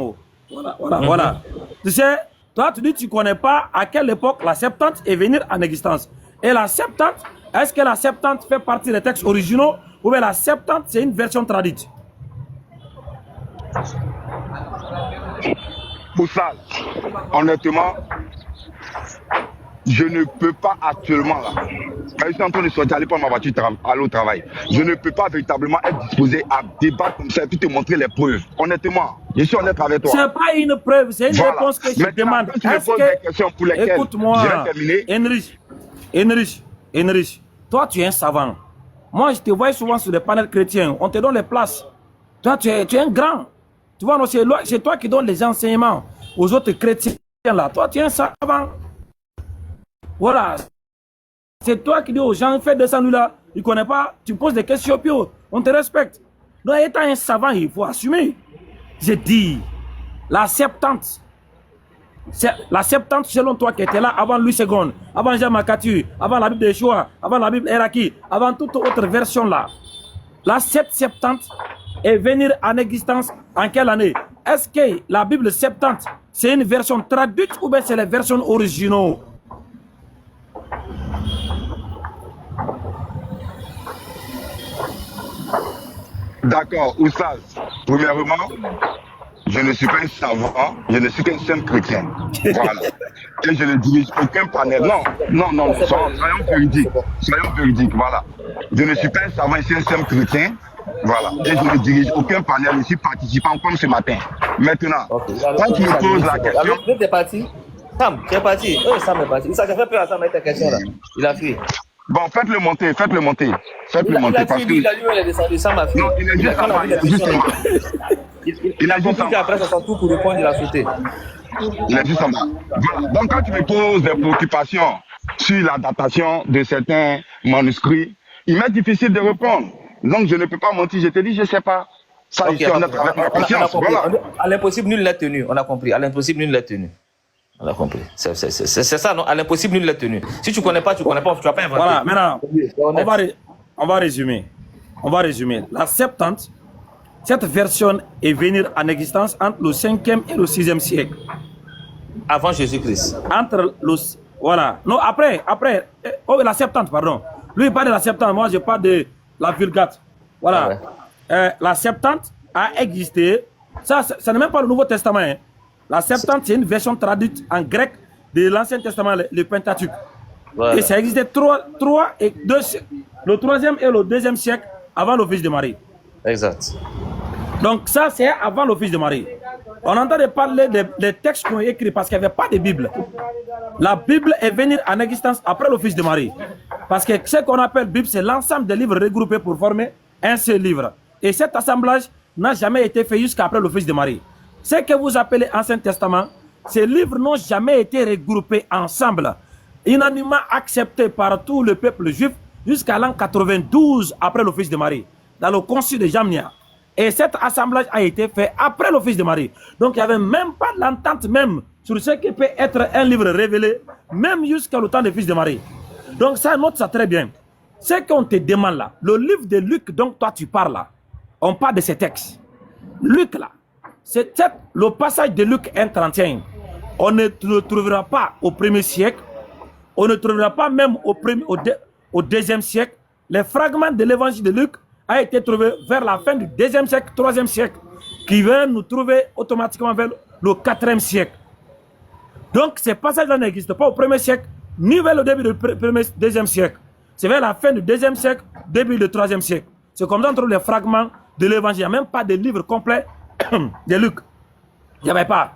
Speaker 5: Voilà. Tu sais, toi, tu dis que tu ne connais pas à quelle époque la Septante est venue en existence. Et la Septante, est-ce que la Septante fait partie des textes originaux ou bien la Septante, c'est une version traduite?
Speaker 2: Pour ça, honnêtement, je ne peux pas actuellement là. Quand je suis en train de sortir, aller prendre ma voiture, aller au travail. Je ne peux pas véritablement être disposé à débattre comme ça et puis te montrer les preuves. Honnêtement, je suis honnête avec toi.
Speaker 5: C'est pas une preuve, c'est une réponse que je demande.
Speaker 2: Tu me poses des questions pour lesquelles
Speaker 5: écoute-moi,
Speaker 2: je vais terminer.
Speaker 5: Henrich, toi, tu es un savant. Moi, je te vois souvent sur des panels chrétiens. On te donne les places. Toi, tu es un grand. Tu vois, c'est toi qui donnes les enseignements aux autres chrétiens là. Toi, tu es un savant. Voilà. C'est toi qui dis aux gens, fais descendre là. Il ne connaît pas. Tu poses des questions, puis on te respecte. Donc, étant un savant, il faut assumer. J'ai dit, la Septante, selon toi qui étais là avant Louis II, avant Jean Makatu, avant la Bible de Yeshua, avant la Bible Eraki, avant toute autre version là, la Septante est venue en existence en quelle année? Est-ce que la Bible Septante, c'est une version traduite ou bien c'est les versions originaux?
Speaker 2: D'accord, Oussaz, premièrement, je ne suis pas un savant, je ne suis qu'un simple chrétien. Voilà. Et je ne dirige aucun panel. Non, soyons véridiques, voilà. Je ne suis pas un savant, je suis un simple chrétien. Voilà. Et je ne dirige aucun panel, je suis participant comme ce matin. Maintenant, quand tu me poses la question...
Speaker 1: Tu es parti? Sam, tu es parti? Sam est parti. Ça fait peur à Sam avec ta question là. Il a fui.
Speaker 2: Bon, faites-le monter.
Speaker 1: Il a fui, il est descendu, Sam a fui.
Speaker 2: Non, il est juste en bas, il a juste en bas.
Speaker 1: Après, ça sent tout pour répondre, il a sauté.
Speaker 2: Il est juste en bas. Voilà. Donc, quand tu me poses des préoccupations sur la datation de certains manuscrits, il m'est difficile de répondre. Donc, je ne peux pas mentir. Je te dis, je ne sais pas. Ça,
Speaker 1: Okay,
Speaker 2: je suis honnête avec ma conscience. Voilà.
Speaker 1: À l'impossible, nul n'est tenu. On a compris. À l'impossible, nul n'est tenu. On a compris. C'est ça, non? À l'impossible, nul n'est tenu. Si tu ne connais pas, tu ne vas pas inventer.
Speaker 5: Voilà, maintenant, on va résumer. On va résumer. La Septante, cette version est venue en existence entre le 5e et le 6e siècle.
Speaker 1: Avant Jésus-Christ.
Speaker 5: Voilà. Non, après. Oh, la Septante, pardon. Lui, il parle de la Septante. Moi, je parle de la Vulgate. Voilà.
Speaker 1: Ah ouais.
Speaker 5: La Septante a existé. Ça n'est même pas le Nouveau Testament. Hein. La Septante, c'est une version traduite en grec de l'Ancien Testament, le Pentateuque. Voilà. Et ça existait le 3e et le 2e siècle avant l'office de Marie.
Speaker 1: Exact.
Speaker 5: Donc ça, c'est avant l'office de Marie. On entend parler des textes qu'on a écrits parce qu'il n'y avait pas de Bible. La Bible est venue en existence après l'office de Marie. Parce que ce qu'on appelle Bible, c'est l'ensemble des livres regroupés pour former un seul livre. Et cet assemblage n'a jamais été fait jusqu'après l'office de Marie. Ce que vous appelez Ancien Testament, ces livres n'ont jamais été regroupés ensemble, unanimement acceptés par tout le peuple juif jusqu'à l'an 92 après l'office de Marie, dans le concile de Jamnia. Et cet assemblage a été fait après l'office de Marie. Donc il n'y avait même pas l'entente même sur ce qui peut être un livre révélé, même jusqu'à le temps du fils de Marie. Donc ça, note ça très bien. Ce qu'on te demande là, le livre de Luc dont toi tu parles là, on parle de ces textes. Luc là, c'est le passage de Luc 1,31. On ne le trouvera pas au 1er siècle. On ne trouvera pas même au 2e siècle. Les fragments de l'évangile de Luc a été trouvé vers la fin du 2e siècle, 3e siècle, qui vient nous trouver automatiquement vers le 4e siècle. Donc ces passages-là n'existent pas au 1er siècle, ni vers le début du 2e siècle. C'est vers la fin du 2e siècle, début du 3e siècle. C'est comme ça qu'on trouve les fragments de l'évangile. Il n'y a même pas de livre complet de Luc. Il n'y avait pas.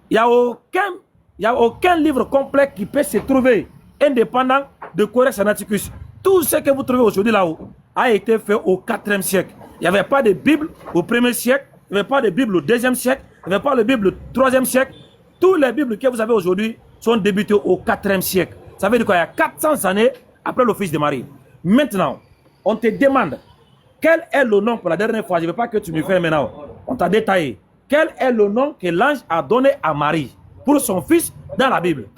Speaker 5: Il n'y a aucun livre complet qui peut se trouver indépendant de Codex Sinaiticus. Tout ce que vous trouvez aujourd'hui là-haut a été fait au 4e siècle. Il n'y avait pas de Bible au 1er siècle, il n'y avait pas de Bible au 2e siècle, il n'y avait pas de Bible au 3e siècle. Toutes les Bibles que vous avez aujourd'hui sont débutées au 4e siècle. Ça veut dire qu'il y a 400 années après l'office de Marie. Maintenant, on te demande quel est le nom, pour la dernière fois, je ne veux pas que tu me fasses maintenant, on t'a détaillé. Quel est le nom que l'ange a donné à Marie pour son fils dans la Bible?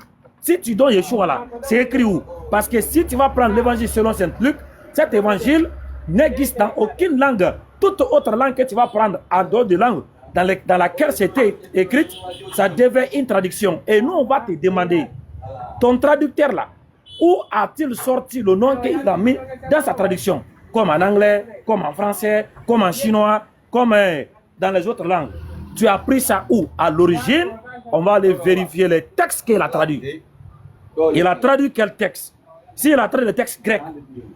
Speaker 5: Si tu donnes Yeshua là, c'est écrit où? Parce que si tu vas prendre l'évangile selon Saint Luc, cet évangile n'existe dans aucune langue. Toute autre langue que tu vas prendre en dehors de langue dans laquelle c'était écrite, ça devait une traduction. Et nous, on va te demander, ton traducteur là, où a-t-il sorti le nom qu'il a mis dans sa traduction? Comme en anglais, comme en français, comme en chinois, comme dans les autres langues. Tu as pris ça où? À l'origine, on va aller vérifier les textes qu'il a traduits. Il a traduit quel texte? S'il a traduit le texte grec,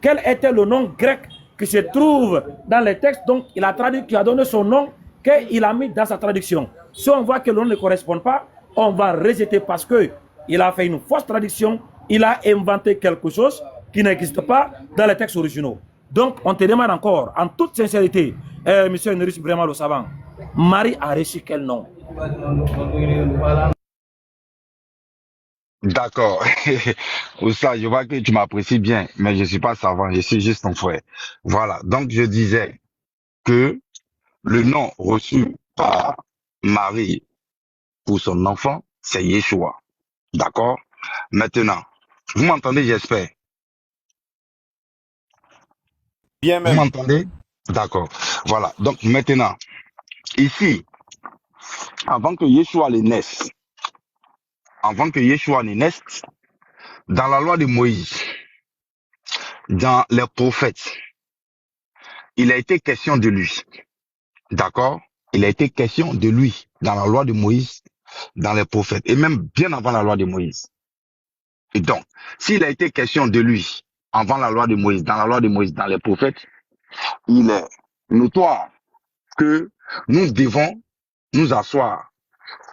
Speaker 5: quel était le nom grec qui se trouve dans les textes? Donc, il a traduit, qui a donné son nom, qu'il a mis dans sa traduction. Si on voit que le nom ne correspond pas, on va rejeter parce qu'il a fait une fausse traduction, il a inventé quelque chose qui n'existe pas dans les textes originaux. Donc, on te demande encore, en toute sincérité, monsieur Enrichi, vraiment le savant, Marie a reçu quel nom?
Speaker 2: D'accord. Ça, je vois que tu m'apprécies bien, mais je suis pas savant, je suis juste ton frère. Voilà. Donc, je disais que le nom reçu par Marie pour son enfant, c'est Yeshua. D'accord? Maintenant, vous m'entendez, j'espère.
Speaker 4: Bien
Speaker 2: Vous
Speaker 4: même.
Speaker 2: m'entendez? D'accord. Voilà. Donc, maintenant, ici, avant que Yeshua ne naisse, dans la loi de Moïse, dans les prophètes, il a été question de lui. D'accord? Il a été question de lui dans la loi de Moïse, dans les prophètes, et même bien avant la loi de Moïse. Et donc, s'il a été question de lui avant la loi de Moïse, dans la loi de Moïse, dans les prophètes, il est notoire que nous devons nous asseoir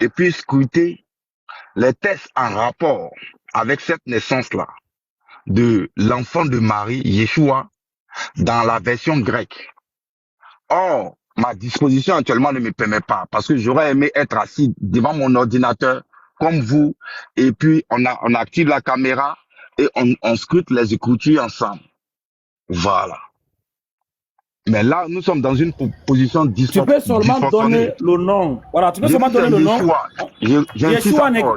Speaker 2: et puis scruter les textes en rapport avec cette naissance-là de l'enfant de Marie, Yeshua, dans la version grecque. Or, ma disposition actuellement ne me permet pas parce que j'aurais aimé être assis devant mon ordinateur comme vous et puis on active la caméra et on scrute les écritures ensemble. Voilà. Mais là, nous sommes dans une position
Speaker 5: Tu peux seulement donner le nom. Voilà, tu peux seulement donner le nom.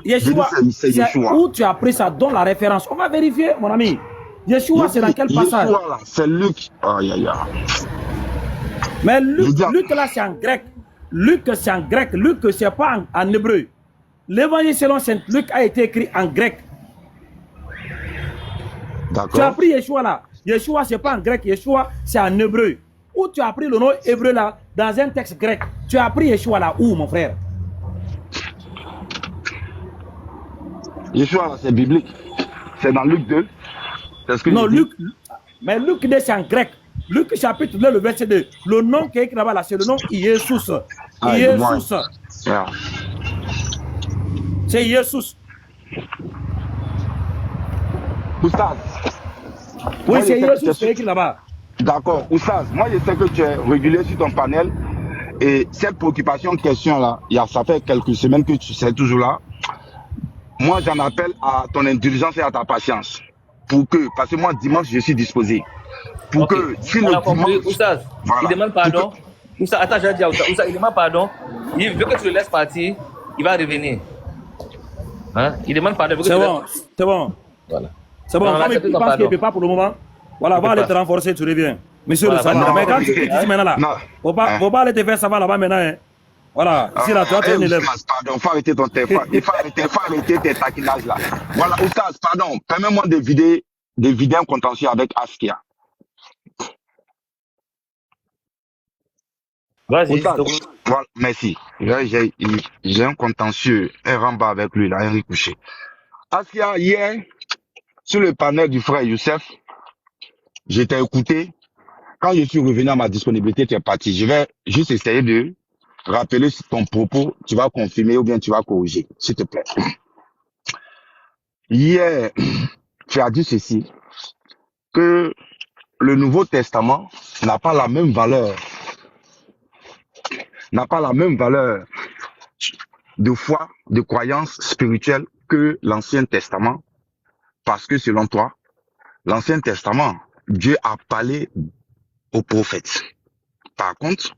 Speaker 5: Yeshua, c'est où tu as pris ça, donne la référence. On va vérifier, mon ami. Yeshua, c'est dans quel passage?
Speaker 2: Yeshua, là, c'est Luc. Aïe, aïe, aïe.
Speaker 5: Mais Luc là, c'est en grec. Luc, c'est en grec. Luc, c'est pas en hébreu. L'évangile selon Saint Luc a été écrit en grec.
Speaker 2: D'accord.
Speaker 5: Tu as pris Yeshua là. Yeshua, c'est pas en grec. Yeshua, c'est en hébreu. Où tu as pris le nom hébreu là, dans un texte grec. Tu as pris Yeshua là, où, mon frère?
Speaker 2: Yeshua là, c'est biblique. C'est dans Luc 2. Ce que
Speaker 5: non, Luc. Mais Luc 2, c'est en grec. Luc chapitre 2, le verset 2. Le nom qui est écrit là-bas, là, c'est le nom Jésus. Jésus.
Speaker 2: Yeah.
Speaker 5: C'est Jésus.
Speaker 2: Oustaz.
Speaker 5: Oui, c'est Jésus qui est écrit là-bas.
Speaker 2: D'accord. Oustaz, moi je sais que tu es régulier sur ton panel et cette préoccupation question là, ça fait quelques semaines que tu sais toujours là. Moi j'en appelle à ton intelligence et à ta patience. Parce que moi dimanche je suis disposé. Pour que si le dimanche,
Speaker 1: Oustaz, voilà, il demande pardon. Oustaz, attends, j'ai dit à Oustaz, il demande pardon. Il veut que tu le laisses partir, il va revenir. Hein? Il demande pardon.
Speaker 5: C'est bon, c'est bon.
Speaker 1: Voilà.
Speaker 5: C'est bon, comme il pense qu'il ne peut pas pour le moment. Voilà, va aller te renforcer, tu reviens. Monsieur le savant. Mais quand tu dis maintenant là, faut pas aller te faire savoir là-bas maintenant. Hein. Voilà, ici là, tu as un élève.
Speaker 2: Pardon, faut arrêter ton téléphone. Il faut arrêter tes taquinages là. Voilà, Oustaz, pardon, permets-moi de vider un contentieux avec Askia.
Speaker 1: Vas-y.
Speaker 2: Voilà, merci. J'ai un contentieux, un ramba avec lui, là, Henri Couché. Askia, hier, sur le panel du frère Youssef, je t'ai écouté. Quand je suis revenu à ma disponibilité, tu es parti. Je vais juste essayer de rappeler ton propos. Tu vas confirmer ou bien tu vas corriger, s'il te plaît. Hier, tu as dit ceci, que le Nouveau Testament n'a pas la même valeur de foi, de croyance spirituelle que l'Ancien Testament, parce que selon toi, l'Ancien Testament, Dieu a parlé aux prophètes. Par contre,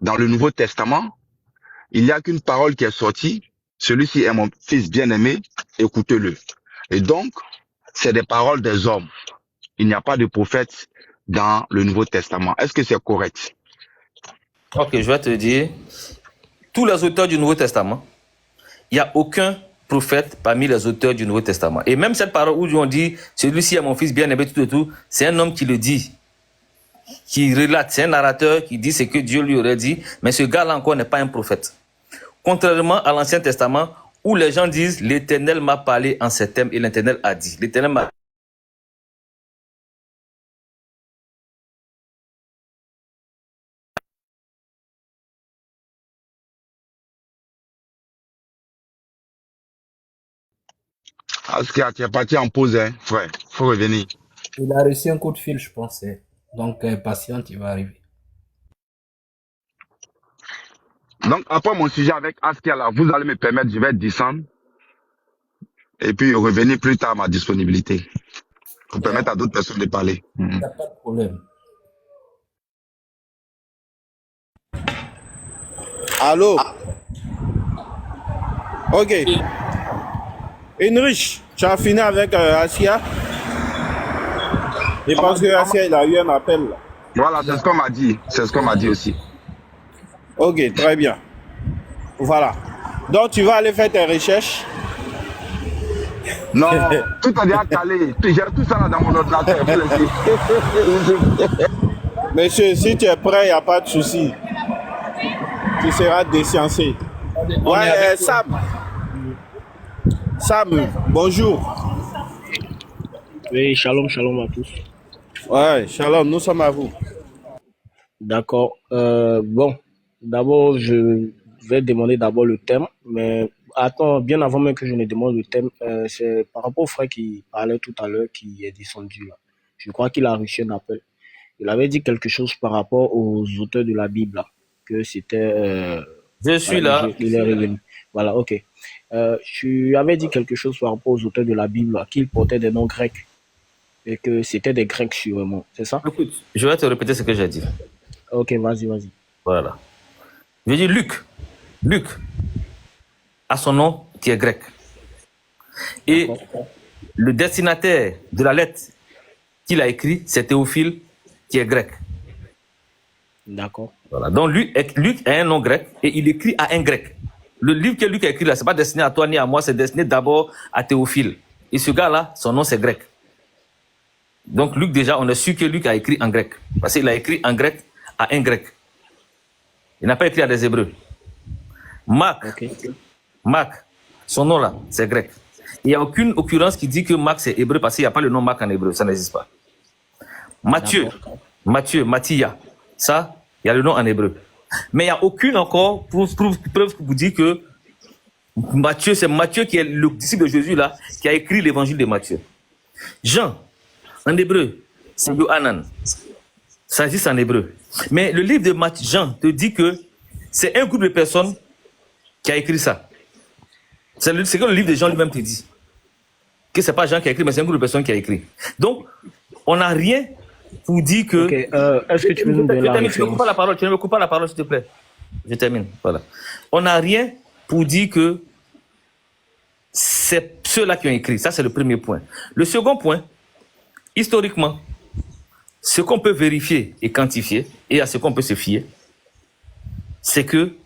Speaker 2: dans le Nouveau Testament, il n'y a qu'une parole qui est sortie, celui-ci est mon fils bien-aimé, écoutez-le. Et donc, c'est des paroles des hommes. Il n'y a pas de prophète dans le Nouveau Testament. Est-ce que c'est correct?
Speaker 1: Ok, je vais te dire, tous les auteurs du Nouveau Testament, il n'y a aucun prophète parmi les auteurs du Nouveau Testament. Et même cette parole où on dit, celui-ci est mon fils bien-aimé, tout, c'est un homme qui le dit, qui relate, c'est un narrateur qui dit ce que Dieu lui aurait dit, mais ce gars-là encore n'est pas un prophète. Contrairement à l'Ancien Testament, où les gens disent, l'Éternel m'a parlé en ces termes et l'Éternel a dit. L'Éternel m'a
Speaker 2: Askia, tu es parti en pause, hein, frère. Faut revenir.
Speaker 7: Il a reçu un coup de fil, je pense. Donc, patiente, il va arriver.
Speaker 2: Donc, après mon sujet avec Askia, là, vous allez me permettre, je vais descendre et puis revenir plus tard à ma disponibilité pour permettre à d'autres personnes de parler.
Speaker 7: Il n'y a pas de problème.
Speaker 8: Allô? Ok. Heinrich, tu as fini avec Askia? Je pense que Askia, il a eu un appel. Là.
Speaker 2: Voilà, c'est ce qu'on m'a dit. C'est ce qu'on m'a dit aussi.
Speaker 8: Ok, très bien. Voilà. Donc, tu vas aller faire tes recherches?
Speaker 2: Non, tout est déjà calé. J'ai tout ça là dans mon ordinateur.
Speaker 8: Monsieur, si tu es prêt, il n'y a pas de souci. Tu seras déciencé. Ouais, Sam. Sam, bonjour.
Speaker 3: Oui, shalom, shalom à tous.
Speaker 8: Ouais, shalom, nous sommes à vous.
Speaker 3: D'accord. Bon, d'abord, je vais demander d'abord le thème, mais attends, bien avant même que je ne demande le thème, c'est par rapport au frère qui parlait tout à l'heure, qui est descendu là. Je crois qu'il a reçu un appel. Il avait dit quelque chose par rapport aux auteurs de la Bible, là, que c'était...
Speaker 1: je suis là.
Speaker 3: Il est revenu. Voilà, ok. Tu avais dit quelque chose par rapport aux auteurs de la Bible, là, qu'ils portaient des noms grecs et que c'était des Grecs sûrement, c'est ça?
Speaker 1: Écoute, je vais te répéter ce que j'ai dit.
Speaker 3: Ok, vas-y.
Speaker 1: Voilà. Je dis Luc. Luc a son nom qui est grec. Et le destinataire de la lettre qu'il a écrit, c'est Théophile qui est grec.
Speaker 3: D'accord.
Speaker 1: Voilà. Donc Luc a un nom grec et il écrit à un grec. Le livre que Luc a écrit là, c'est pas destiné à toi ni à moi, c'est destiné d'abord à Théophile. Et ce gars-là, son nom c'est grec. Donc Luc déjà, on est sûr que Luc a écrit en grec. Parce qu'il a écrit en grec à un grec. Il n'a pas écrit à des Hébreux. Marc, son nom là, c'est grec. Il n'y a aucune occurrence qui dit que Marc c'est hébreu parce qu'il n'y a pas le nom Marc en hébreu, ça n'existe pas. Matthieu, Mathia, ça, il y a le nom en hébreu. Mais il n'y a aucune encore preuve qui vous dit que Matthieu, c'est Matthieu qui est le disciple de Jésus là, qui a écrit l'évangile de Matthieu. Jean, en hébreu, c'est Yohanan. Ça existe en hébreu. Mais le livre de Jean te dit que c'est un groupe de personnes qui a écrit ça. C'est que le livre de Jean lui-même te dit. Que c'est pas Jean qui a écrit, mais c'est un groupe de personnes qui a écrit. Donc, on n'a rien pour dire que...
Speaker 3: Ok, est-ce que tu peux nous donner la référence?
Speaker 1: Tu ne me coupes pas la parole, s'il te plaît. Je termine, voilà. On n'a rien pour dire que c'est ceux-là qui ont écrit. Ça, c'est le premier point. Le second point, historiquement, ce qu'on peut vérifier et quantifier, et à ce qu'on peut se fier, c'est que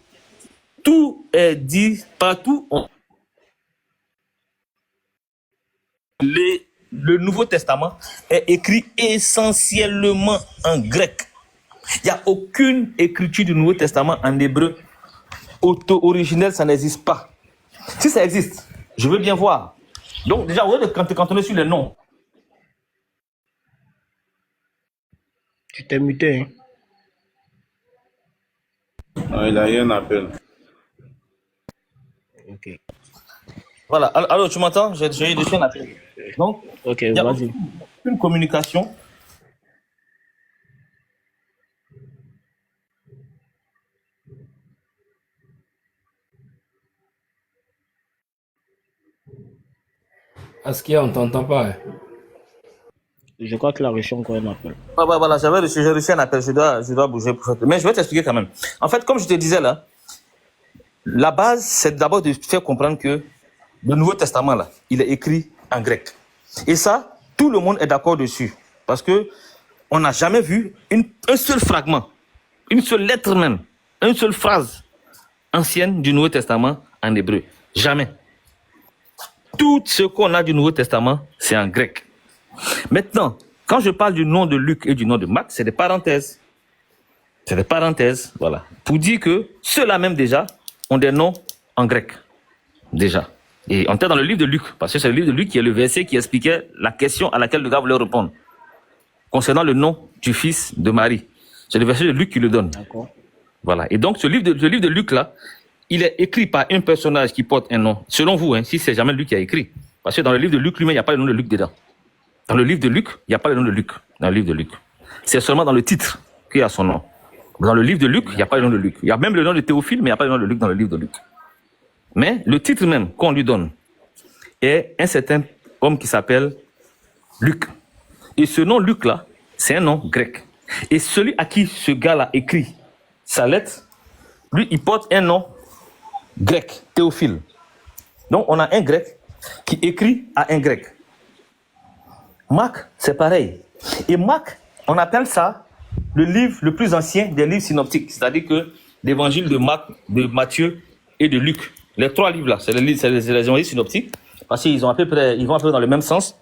Speaker 1: tout est dit partout. Le Nouveau Testament est écrit essentiellement en grec. Il n'y a aucune écriture du Nouveau Testament en hébreu auto-originelle, ça n'existe pas. Si ça existe, je veux bien voir. Donc déjà, quand on est sur les noms.
Speaker 3: Tu t'es muté, hein?
Speaker 8: Non, il a eu un appel.
Speaker 3: Ok.
Speaker 1: Voilà, alors tu m'entends? J'ai reçu un appel. Donc,
Speaker 3: ok,
Speaker 1: il y a
Speaker 3: vas-y.
Speaker 1: Une communication.
Speaker 7: Askia, on t'entend pas. Hein?
Speaker 3: Je crois qu'il a reçu encore un appel.
Speaker 1: Voilà, j'ai reçu un appel, je dois bouger. Mais je vais t'expliquer quand même. En fait, comme je te disais là, la base, c'est d'abord de faire comprendre que le Nouveau Testament là, il est écrit en grec. Et ça, tout le monde est d'accord dessus. Parce que on n'a jamais vu un seul fragment, une seule lettre même, une seule phrase ancienne du Nouveau Testament en hébreu. Jamais. Tout ce qu'on a du Nouveau Testament, c'est en grec. Maintenant, quand je parle du nom de Luc et du nom de Marc, c'est des parenthèses. C'est des parenthèses, voilà. Pour dire que ceux-là même déjà ont des noms en grec. Déjà. Et on était dans le livre de Luc, parce que c'est le livre de Luc qui est le verset qui expliquait la question à laquelle le gars voulait répondre. Concernant le nom du fils de Marie. C'est le verset de Luc qui le donne.
Speaker 3: D'accord.
Speaker 1: Voilà. Et donc, ce livre de Luc là, il est écrit par un personnage qui porte un nom. Selon vous, hein, si c'est jamais Luc qui a écrit. Parce que dans le livre de Luc lui-même, il n'y a pas le nom de Luc dedans. Dans le livre de Luc, il n'y a pas le nom de Luc. Dans le livre de Luc. C'est seulement dans le titre qu'il y a son nom. Dans le livre de Luc, il n'y a pas le nom de Luc. Il y a même le nom de Théophile, mais il n'y a pas le nom de Luc dans le livre de Luc. Mais le titre même qu'on lui donne est un certain homme qui s'appelle Luc. Et ce nom Luc-là, c'est un nom grec. Et celui à qui ce gars-là écrit sa lettre, lui, il porte un nom grec, Théophile. Donc, on a un grec qui écrit à un grec. Marc, c'est pareil. Et Marc, on appelle ça le livre le plus ancien des livres synoptiques. C'est-à-dire que l'évangile de Marc, de Matthieu et de Luc. Les trois livres-là, c'est les évangiles synoptiques. Parce qu'ils vont à peu près dans le même sens.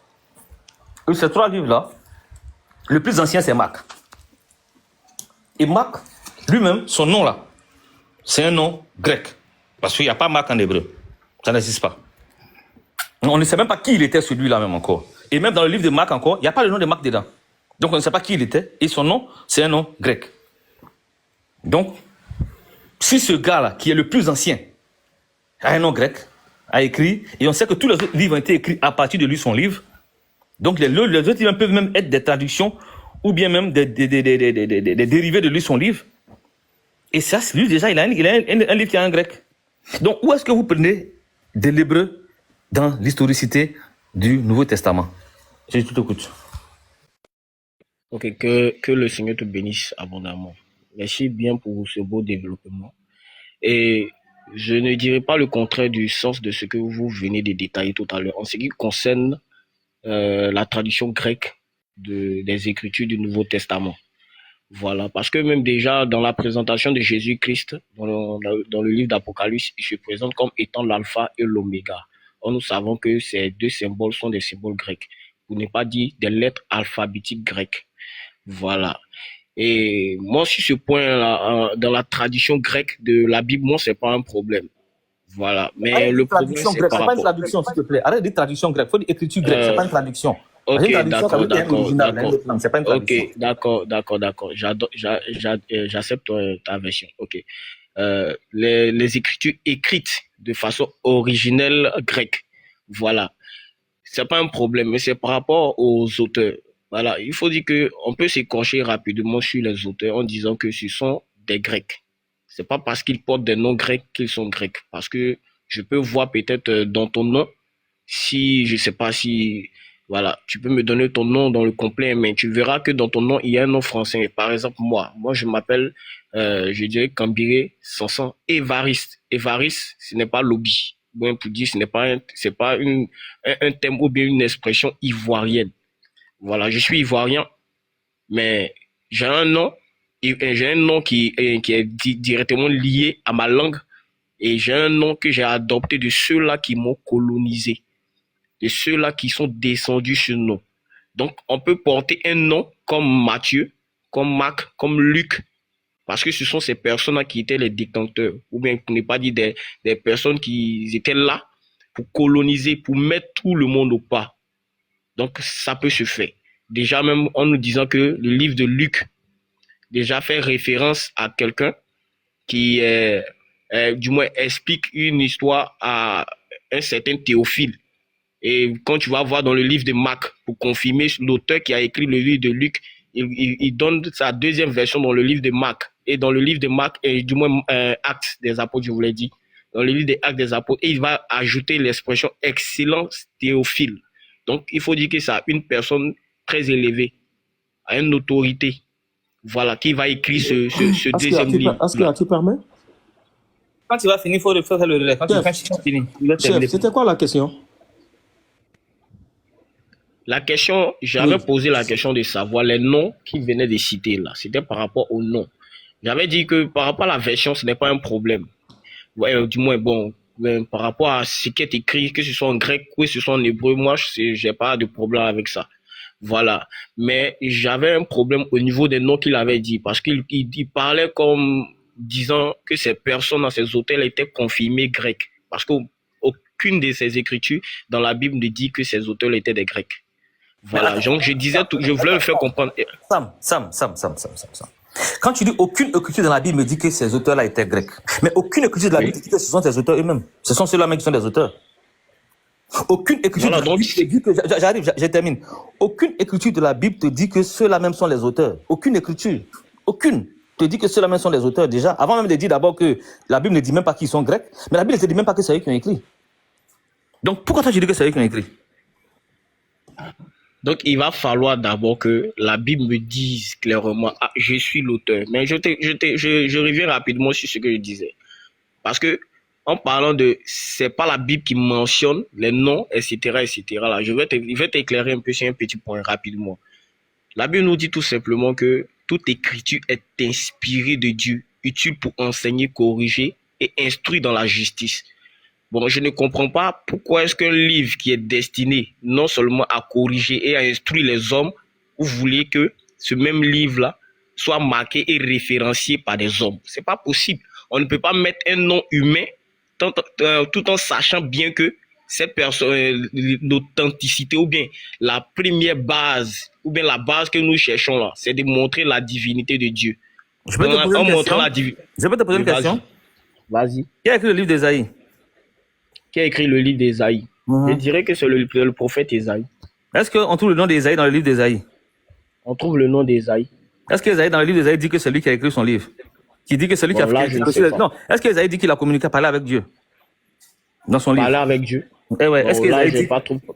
Speaker 1: Et ces trois livres-là, le plus ancien, c'est Marc. Et Marc, lui-même, son nom-là, c'est un nom grec. Parce qu'il n'y a pas Marc en hébreu. Ça n'existe pas. On ne sait même pas qui il était, celui-là même encore. Et même dans le livre de Marc encore, il n'y a pas le nom de Marc dedans. Donc on ne sait pas qui il était. Et son nom, c'est un nom grec. Donc, si ce gars-là, qui est le plus ancien, a un nom grec, a écrit, et on sait que tous les autres livres ont été écrits à partir de lui, son livre, donc les autres livres peuvent même être des traductions ou bien même des dérivés de lui, son livre. Et ça, lui déjà, il a un livre qui a un grec. Donc où est-ce que vous prenez de l'hébreu dans l'historicité du Nouveau Testament? Je t'écoute.
Speaker 3: Ok, que le Seigneur te bénisse abondamment. Merci bien pour ce beau développement. Et je ne dirai pas le contraire du sens de ce que vous venez de détailler tout à l'heure. En ce qui concerne la traduction grecque des Écritures du Nouveau Testament. Voilà, parce que même déjà dans la présentation de Jésus-Christ, dans le livre d'Apocalypse, il se présente comme étant l'alpha et l'oméga. Or, nous savons que ces deux symboles sont des symboles grecs, pour ne pas dire des lettres alphabétiques grecques. Voilà. Et moi, sur ce point-là, dans la tradition grecque de la Bible, moi, c'est pas un problème. Voilà. Mais
Speaker 1: arrête
Speaker 3: le problème, c'est
Speaker 1: c'est pas une traduction, s'il te plaît. Arrête de traduction grecque. Il faut dire écriture grecque, c'est pas une traduction.
Speaker 3: Ok, d'accord.
Speaker 1: C'est pas une traduction.
Speaker 3: Ok, d'accord. J'accepte ta version. Ok. Les écritures écrites de façon originelle grecque. Voilà. C'est pas un problème, mais c'est par rapport aux auteurs. Voilà. Il faut dire que on peut s'écorcher rapidement sur les auteurs en disant que ce sont des Grecs. C'est pas parce qu'ils portent des noms grecs qu'ils sont grecs. Parce que je peux voir peut-être dans ton nom, si je sais pas si, voilà, tu peux me donner ton nom dans le complet, mais tu verras que dans ton nom, il y a un nom français. Par exemple, moi je m'appelle, je dirais Kambiré Sanson Évariste. Évariste, ce n'est pas lobby. Bon, pour dire, c'est pas un thème ou bien une expression ivoirienne. Voilà, je suis ivoirien, mais j'ai un nom qui est directement lié à ma langue, et j'ai un nom que j'ai adopté de ceux-là qui m'ont colonisé, de ceux-là qui sont descendus sur nous. Donc, on peut porter un nom comme Matthieu, comme Marc, comme Luc, parce que ce sont ces personnes-là qui étaient les détenteurs, ou bien pour ne pas dire des personnes qui étaient là pour coloniser, pour mettre tout le monde au pas. Donc, ça peut se faire. Déjà, même en nous disant que le livre de Luc déjà fait référence à quelqu'un qui, du moins, explique une histoire à un certain Théophile. Et quand tu vas voir dans le livre de Marc, pour confirmer l'auteur qui a écrit le livre de Luc, il donne sa deuxième version dans le livre de Marc. Et dans le livre de Marc, et du moins Actes des Apôtres, je vous l'ai dit, dans le livre des Actes des Apôtres, et il va ajouter l'expression « excellence Théophile ». Donc, il faut dire que c'est une personne très élevée, à une autorité, voilà, qui va écrire ce deuxième livre.
Speaker 5: Est-ce que tu permets?
Speaker 1: Quand tu vas finir, il faut faire le relais. Quand tu finis,
Speaker 5: Chef, c'était quoi la question?
Speaker 3: La question, j'avais posé la question de savoir les noms qu'il venait de citer là. C'était par rapport aux noms. J'avais dit que par rapport à la version, ce n'est pas un problème. Ouais, du moins, bon, par rapport à ce qui est écrit, que ce soit en grec ou que ce soit en hébreu, moi, j'ai pas de problème avec ça. Voilà. Mais j'avais un problème au niveau des noms qu'il avait dit, parce qu'il parlait comme disant que ces personnes dans ces hôtels étaient confirmés grecs. Parce qu'aucune de ces écritures dans la Bible ne dit que ces hôtels étaient des grecs. Voilà. Donc, je disais tout, je voulais me faire comprendre.
Speaker 1: Sam. Quand tu dis aucune écriture dans la Bible me dit que ces auteurs-là étaient grecs, mais aucune écriture de la Bible dit que ce sont des auteurs eux-mêmes. Ce sont ceux-là même qui sont des auteurs. Aucune écriture
Speaker 3: Voilà,
Speaker 1: de la
Speaker 3: donc,
Speaker 1: Bible te dit que... J'arrive, je termine. Aucune écriture de la Bible te dit que ceux-là même sont les auteurs. Aucune écriture. Aucune te dit que ceux-là même sont les auteurs déjà. Avant même de dire d'abord que la Bible ne dit même pas qu'ils sont grecs, mais la Bible ne te dit même pas que c'est eux qui ont écrit. Donc pourquoi toi tu dis que c'est eux qui ont écrit?
Speaker 3: Donc, il va falloir d'abord que la Bible me dise clairement, ah, je suis l'auteur. Mais je reviens rapidement sur ce que je disais. Parce que, en parlant de, c'est pas la Bible qui mentionne les noms, etc., etc., là, je vais t'éclairer un peu sur un petit point rapidement. La Bible nous dit tout simplement que toute écriture est inspirée de Dieu, utile pour enseigner, corriger et instruire dans la justice. Bon, je ne comprends pas pourquoi est-ce qu'un livre qui est destiné non seulement à corriger et à instruire les hommes, vous voulez que ce même livre-là soit marqué et référencié par des hommes. C'est pas possible. On ne peut pas mettre un nom humain tout en sachant bien que cette personne, l'authenticité ou bien la première base ou bien la base que nous cherchons là, c'est de montrer la divinité de Dieu.
Speaker 1: Je peux te poser une question? Je peux te poser une question?
Speaker 3: Vas-y.
Speaker 1: Qui a écrit le livre d'Ésaïe?
Speaker 3: Qui a écrit le livre d'Ésaïe? Je dirais que c'est le prophète Ésaïe.
Speaker 1: Est-ce qu'on trouve le nom d'Ésaïe dans le livre d'Ésaïe?
Speaker 3: On trouve le nom d'Ésaïe.
Speaker 1: Est-ce qu'Ésaïe, dans le livre d'Ésaïe, dit que c'est lui qui a écrit son livre? Qui dit que c'est lui qui a écrit non. Est-ce qu'Ésaïe dit qu'il a communiqué, parlé avec Dieu? Dans son livre.
Speaker 3: Parler avec Dieu.
Speaker 1: Eh ouais. Est-ce qu'Ésaïe dit...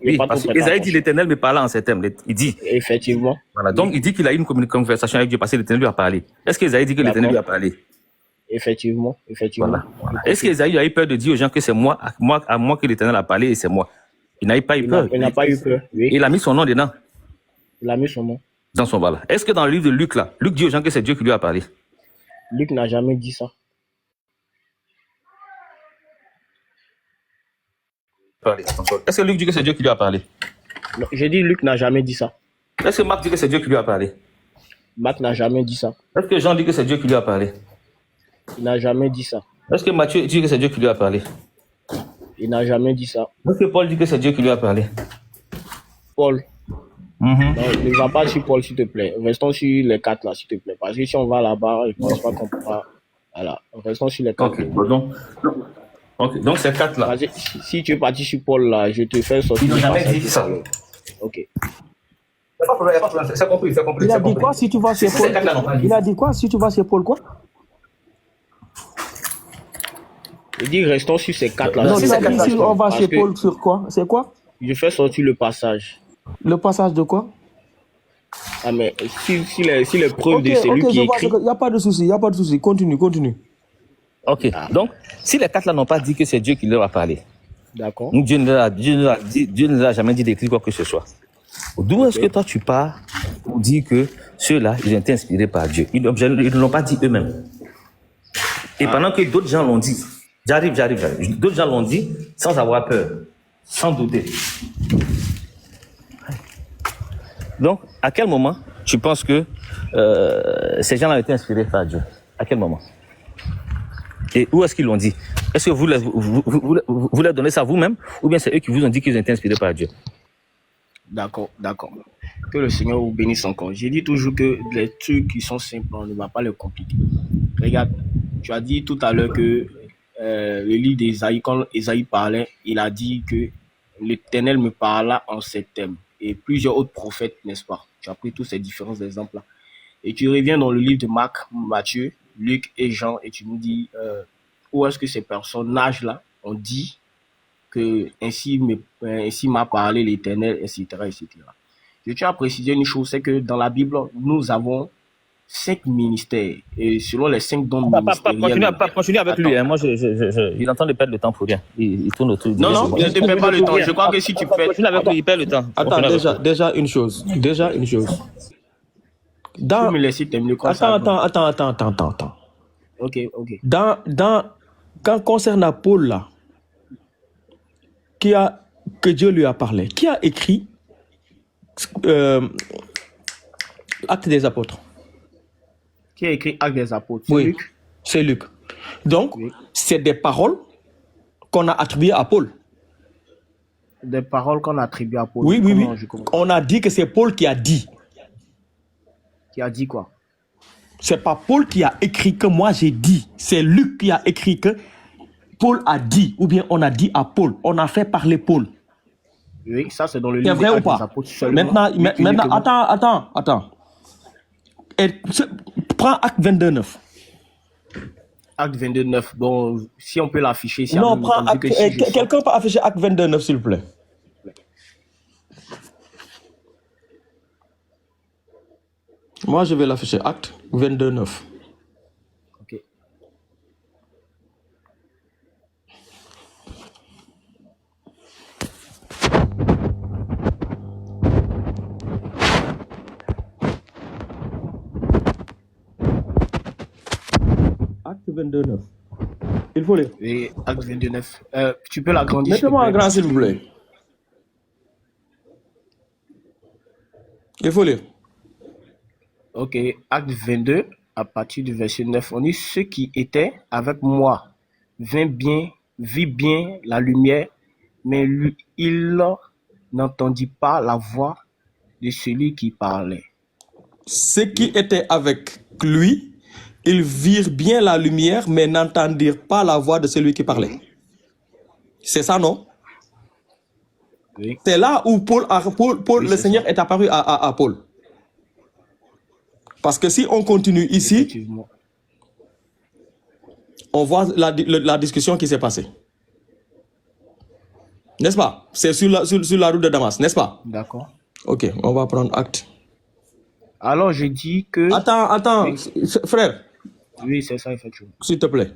Speaker 3: Oui,
Speaker 1: parce qu'Ésaïe dit l'Éternel me parle en ces termes. Il dit.
Speaker 3: Effectivement.
Speaker 1: Voilà. Donc, il dit qu'il a eu une conversation avec Dieu parce que l'Éternel lui a parlé. Est-ce qu'Ésaïe dit que l'Éternel lui a parlé?
Speaker 3: Effectivement.
Speaker 1: Voilà. Est-ce qu'Ésaïe a eu peur de dire aux gens que c'est moi que l'Éternel a parlé et c'est moi? Il n'a pas eu peur.
Speaker 3: Il n'a pas eu peur. Oui.
Speaker 1: Il a mis son nom dedans.
Speaker 3: Il a mis son nom.
Speaker 1: Dans son voilà. Est-ce que dans le livre de Luc, là, Luc dit aux gens que c'est Dieu qui lui a parlé?
Speaker 3: Luc n'a jamais dit ça.
Speaker 1: Est-ce que Luc dit que c'est Dieu qui lui a parlé?
Speaker 3: Non, j'ai dit Luc n'a jamais dit ça.
Speaker 1: Est-ce que Marc dit que c'est Dieu qui lui a parlé?
Speaker 3: Marc n'a jamais dit ça.
Speaker 1: Est-ce que Jean dit que c'est Dieu qui lui a parlé?
Speaker 3: Il n'a jamais dit ça.
Speaker 1: Est-ce que Matthieu dit que c'est Dieu qui lui a parlé?
Speaker 3: Il n'a jamais dit ça.
Speaker 1: Est-ce que Paul dit que c'est Dieu qui lui a parlé?
Speaker 3: Paul. Non, ne va pas sur Paul, s'il te plaît. Restons sur les quatre là, s'il te plaît. Parce que si on va là-bas, je ne pense pas qu'on pourra. Voilà. Restons sur les quatre.
Speaker 1: Donc ces quatre là.
Speaker 3: Si tu es parti sur Paul là, je te fais sortir.
Speaker 1: Ils n'ont jamais dit ça.
Speaker 3: Ok.
Speaker 1: Il n'y a pas de problème, c'est compris.
Speaker 9: Il a dit quoi si tu vas chez Paul? Il a dit quoi si tu vas chez Paul quoi?
Speaker 3: Il dit restons sur ces quatre là.
Speaker 9: Non, il a dit si on va chez Paul sur quoi? C'est quoi?
Speaker 3: Je fais sortir le passage.
Speaker 9: Le passage de quoi?
Speaker 3: Ah mais si les preuves de celui qui écrit...
Speaker 9: Il n'y a pas de souci, Continue.
Speaker 1: Ok, donc si les quatre là n'ont pas dit que c'est Dieu qui leur a parlé,
Speaker 3: d'accord.
Speaker 1: Dieu ne leur a jamais dit d'écrire quoi que ce soit. D'où est-ce que toi tu pars pour dire que ceux-là, ils ont été inspirés par Dieu? Ils ne l'ont pas dit eux-mêmes. Et pendant que d'autres gens l'ont dit, j'arrive. D'autres gens l'ont dit sans avoir peur, sans douter. Donc, à quel moment tu penses que ces gens-là ont été inspirés par Dieu? À quel moment? Et où est-ce qu'ils l'ont dit? Est-ce que vous leur donnez ça vous-même ou bien c'est eux qui vous ont dit qu'ils ont été inspirés par Dieu?
Speaker 3: D'accord. Que le Seigneur vous bénisse encore. J'ai dit toujours que les trucs qui sont simples, on ne va pas les compliquer. Regarde, tu as dit tout à l'heure que le livre d'Ésaïe, quand Ésaïe parlait, il a dit que l'Éternel me parla en ces thèmes. Et plusieurs autres prophètes, n'est-ce pas? Tu as pris tous ces différents exemples-là. Et tu reviens dans le livre de Marc, Matthieu, Luc et Jean, et tu nous dis où est-ce que ces personnages-là ont dit que ainsi m'a parlé l'Éternel, etc., etc. Je tiens à préciser une chose, c'est que dans la Bible, nous avons 5 ministères, et selon les 5 dons ministériels...
Speaker 1: Continue avec lui, hein. Moi, il est en train de perdre le temps pour rien. Il tourne autour.
Speaker 3: Non, ne te perds pas le temps. Je crois que si tu fais...
Speaker 1: Continue avec lui, il perd le temps.
Speaker 9: Attends, déjà une chose.
Speaker 3: Tu peux me laisser terminer comme ça.
Speaker 9: Attends.
Speaker 3: Ok.
Speaker 9: Quand concernant Paul là, que Dieu lui a parlé, qui a écrit Actes des Apôtres?
Speaker 3: Qui a écrit Actes des Apôtres?
Speaker 9: Oui, c'est Luc. Donc, c'est des paroles qu'on a attribuées à Paul.
Speaker 3: Des paroles qu'on a attribuées à Paul.
Speaker 9: Oui. On a dit que c'est Paul qui a dit.
Speaker 3: Qui a dit quoi?
Speaker 9: C'est pas Paul qui a écrit que moi j'ai dit. C'est Luc qui a écrit que Paul a dit. Ou bien on a dit à Paul. On a fait parler Paul.
Speaker 3: Oui, ça c'est dans le
Speaker 9: C'est
Speaker 3: livre
Speaker 9: vrai
Speaker 3: des
Speaker 9: ou
Speaker 3: Actes
Speaker 9: pas?
Speaker 3: des Apôtres seulement.
Speaker 9: Maintenant, attends. Prends acte 22, 9.
Speaker 3: Acte 22, 9. Bon, si on peut l'afficher ici.
Speaker 9: Non, prends acte. Quelqu'un peut afficher acte 22, 9, s'il vous plaît. Moi, je vais l'afficher. Acte 22, 9.
Speaker 3: Ok.
Speaker 9: Acte 22, 9. Il faut lire.
Speaker 3: Oui, acte 22, 9. Tu peux l'agrandir.
Speaker 9: Mettez-moi en grand, s'il vous plaît. Il faut lire.
Speaker 3: Ok, acte 22, à partir du verset 9, on dit ceux qui étaient avec moi vit bien la lumière, mais lui, il n'entendit pas la voix de celui qui parlait.
Speaker 9: Ceux qui étaient avec lui, ils virent bien la lumière, mais n'entendirent pas la voix de celui qui parlait. C'est ça, non?
Speaker 3: Oui.
Speaker 9: C'est là où Paul, oui, le Seigneur est apparu à Paul. Parce que si on continue ici, on voit la discussion qui s'est passée. N'est-ce pas? C'est sur la route de Damas, n'est-ce pas?
Speaker 3: D'accord.
Speaker 9: Ok, on va prendre acte.
Speaker 3: Alors je dis que...
Speaker 9: Attends,
Speaker 3: oui.
Speaker 9: frère.
Speaker 3: Oui, c'est ça, effectivement.
Speaker 9: S'il te plaît.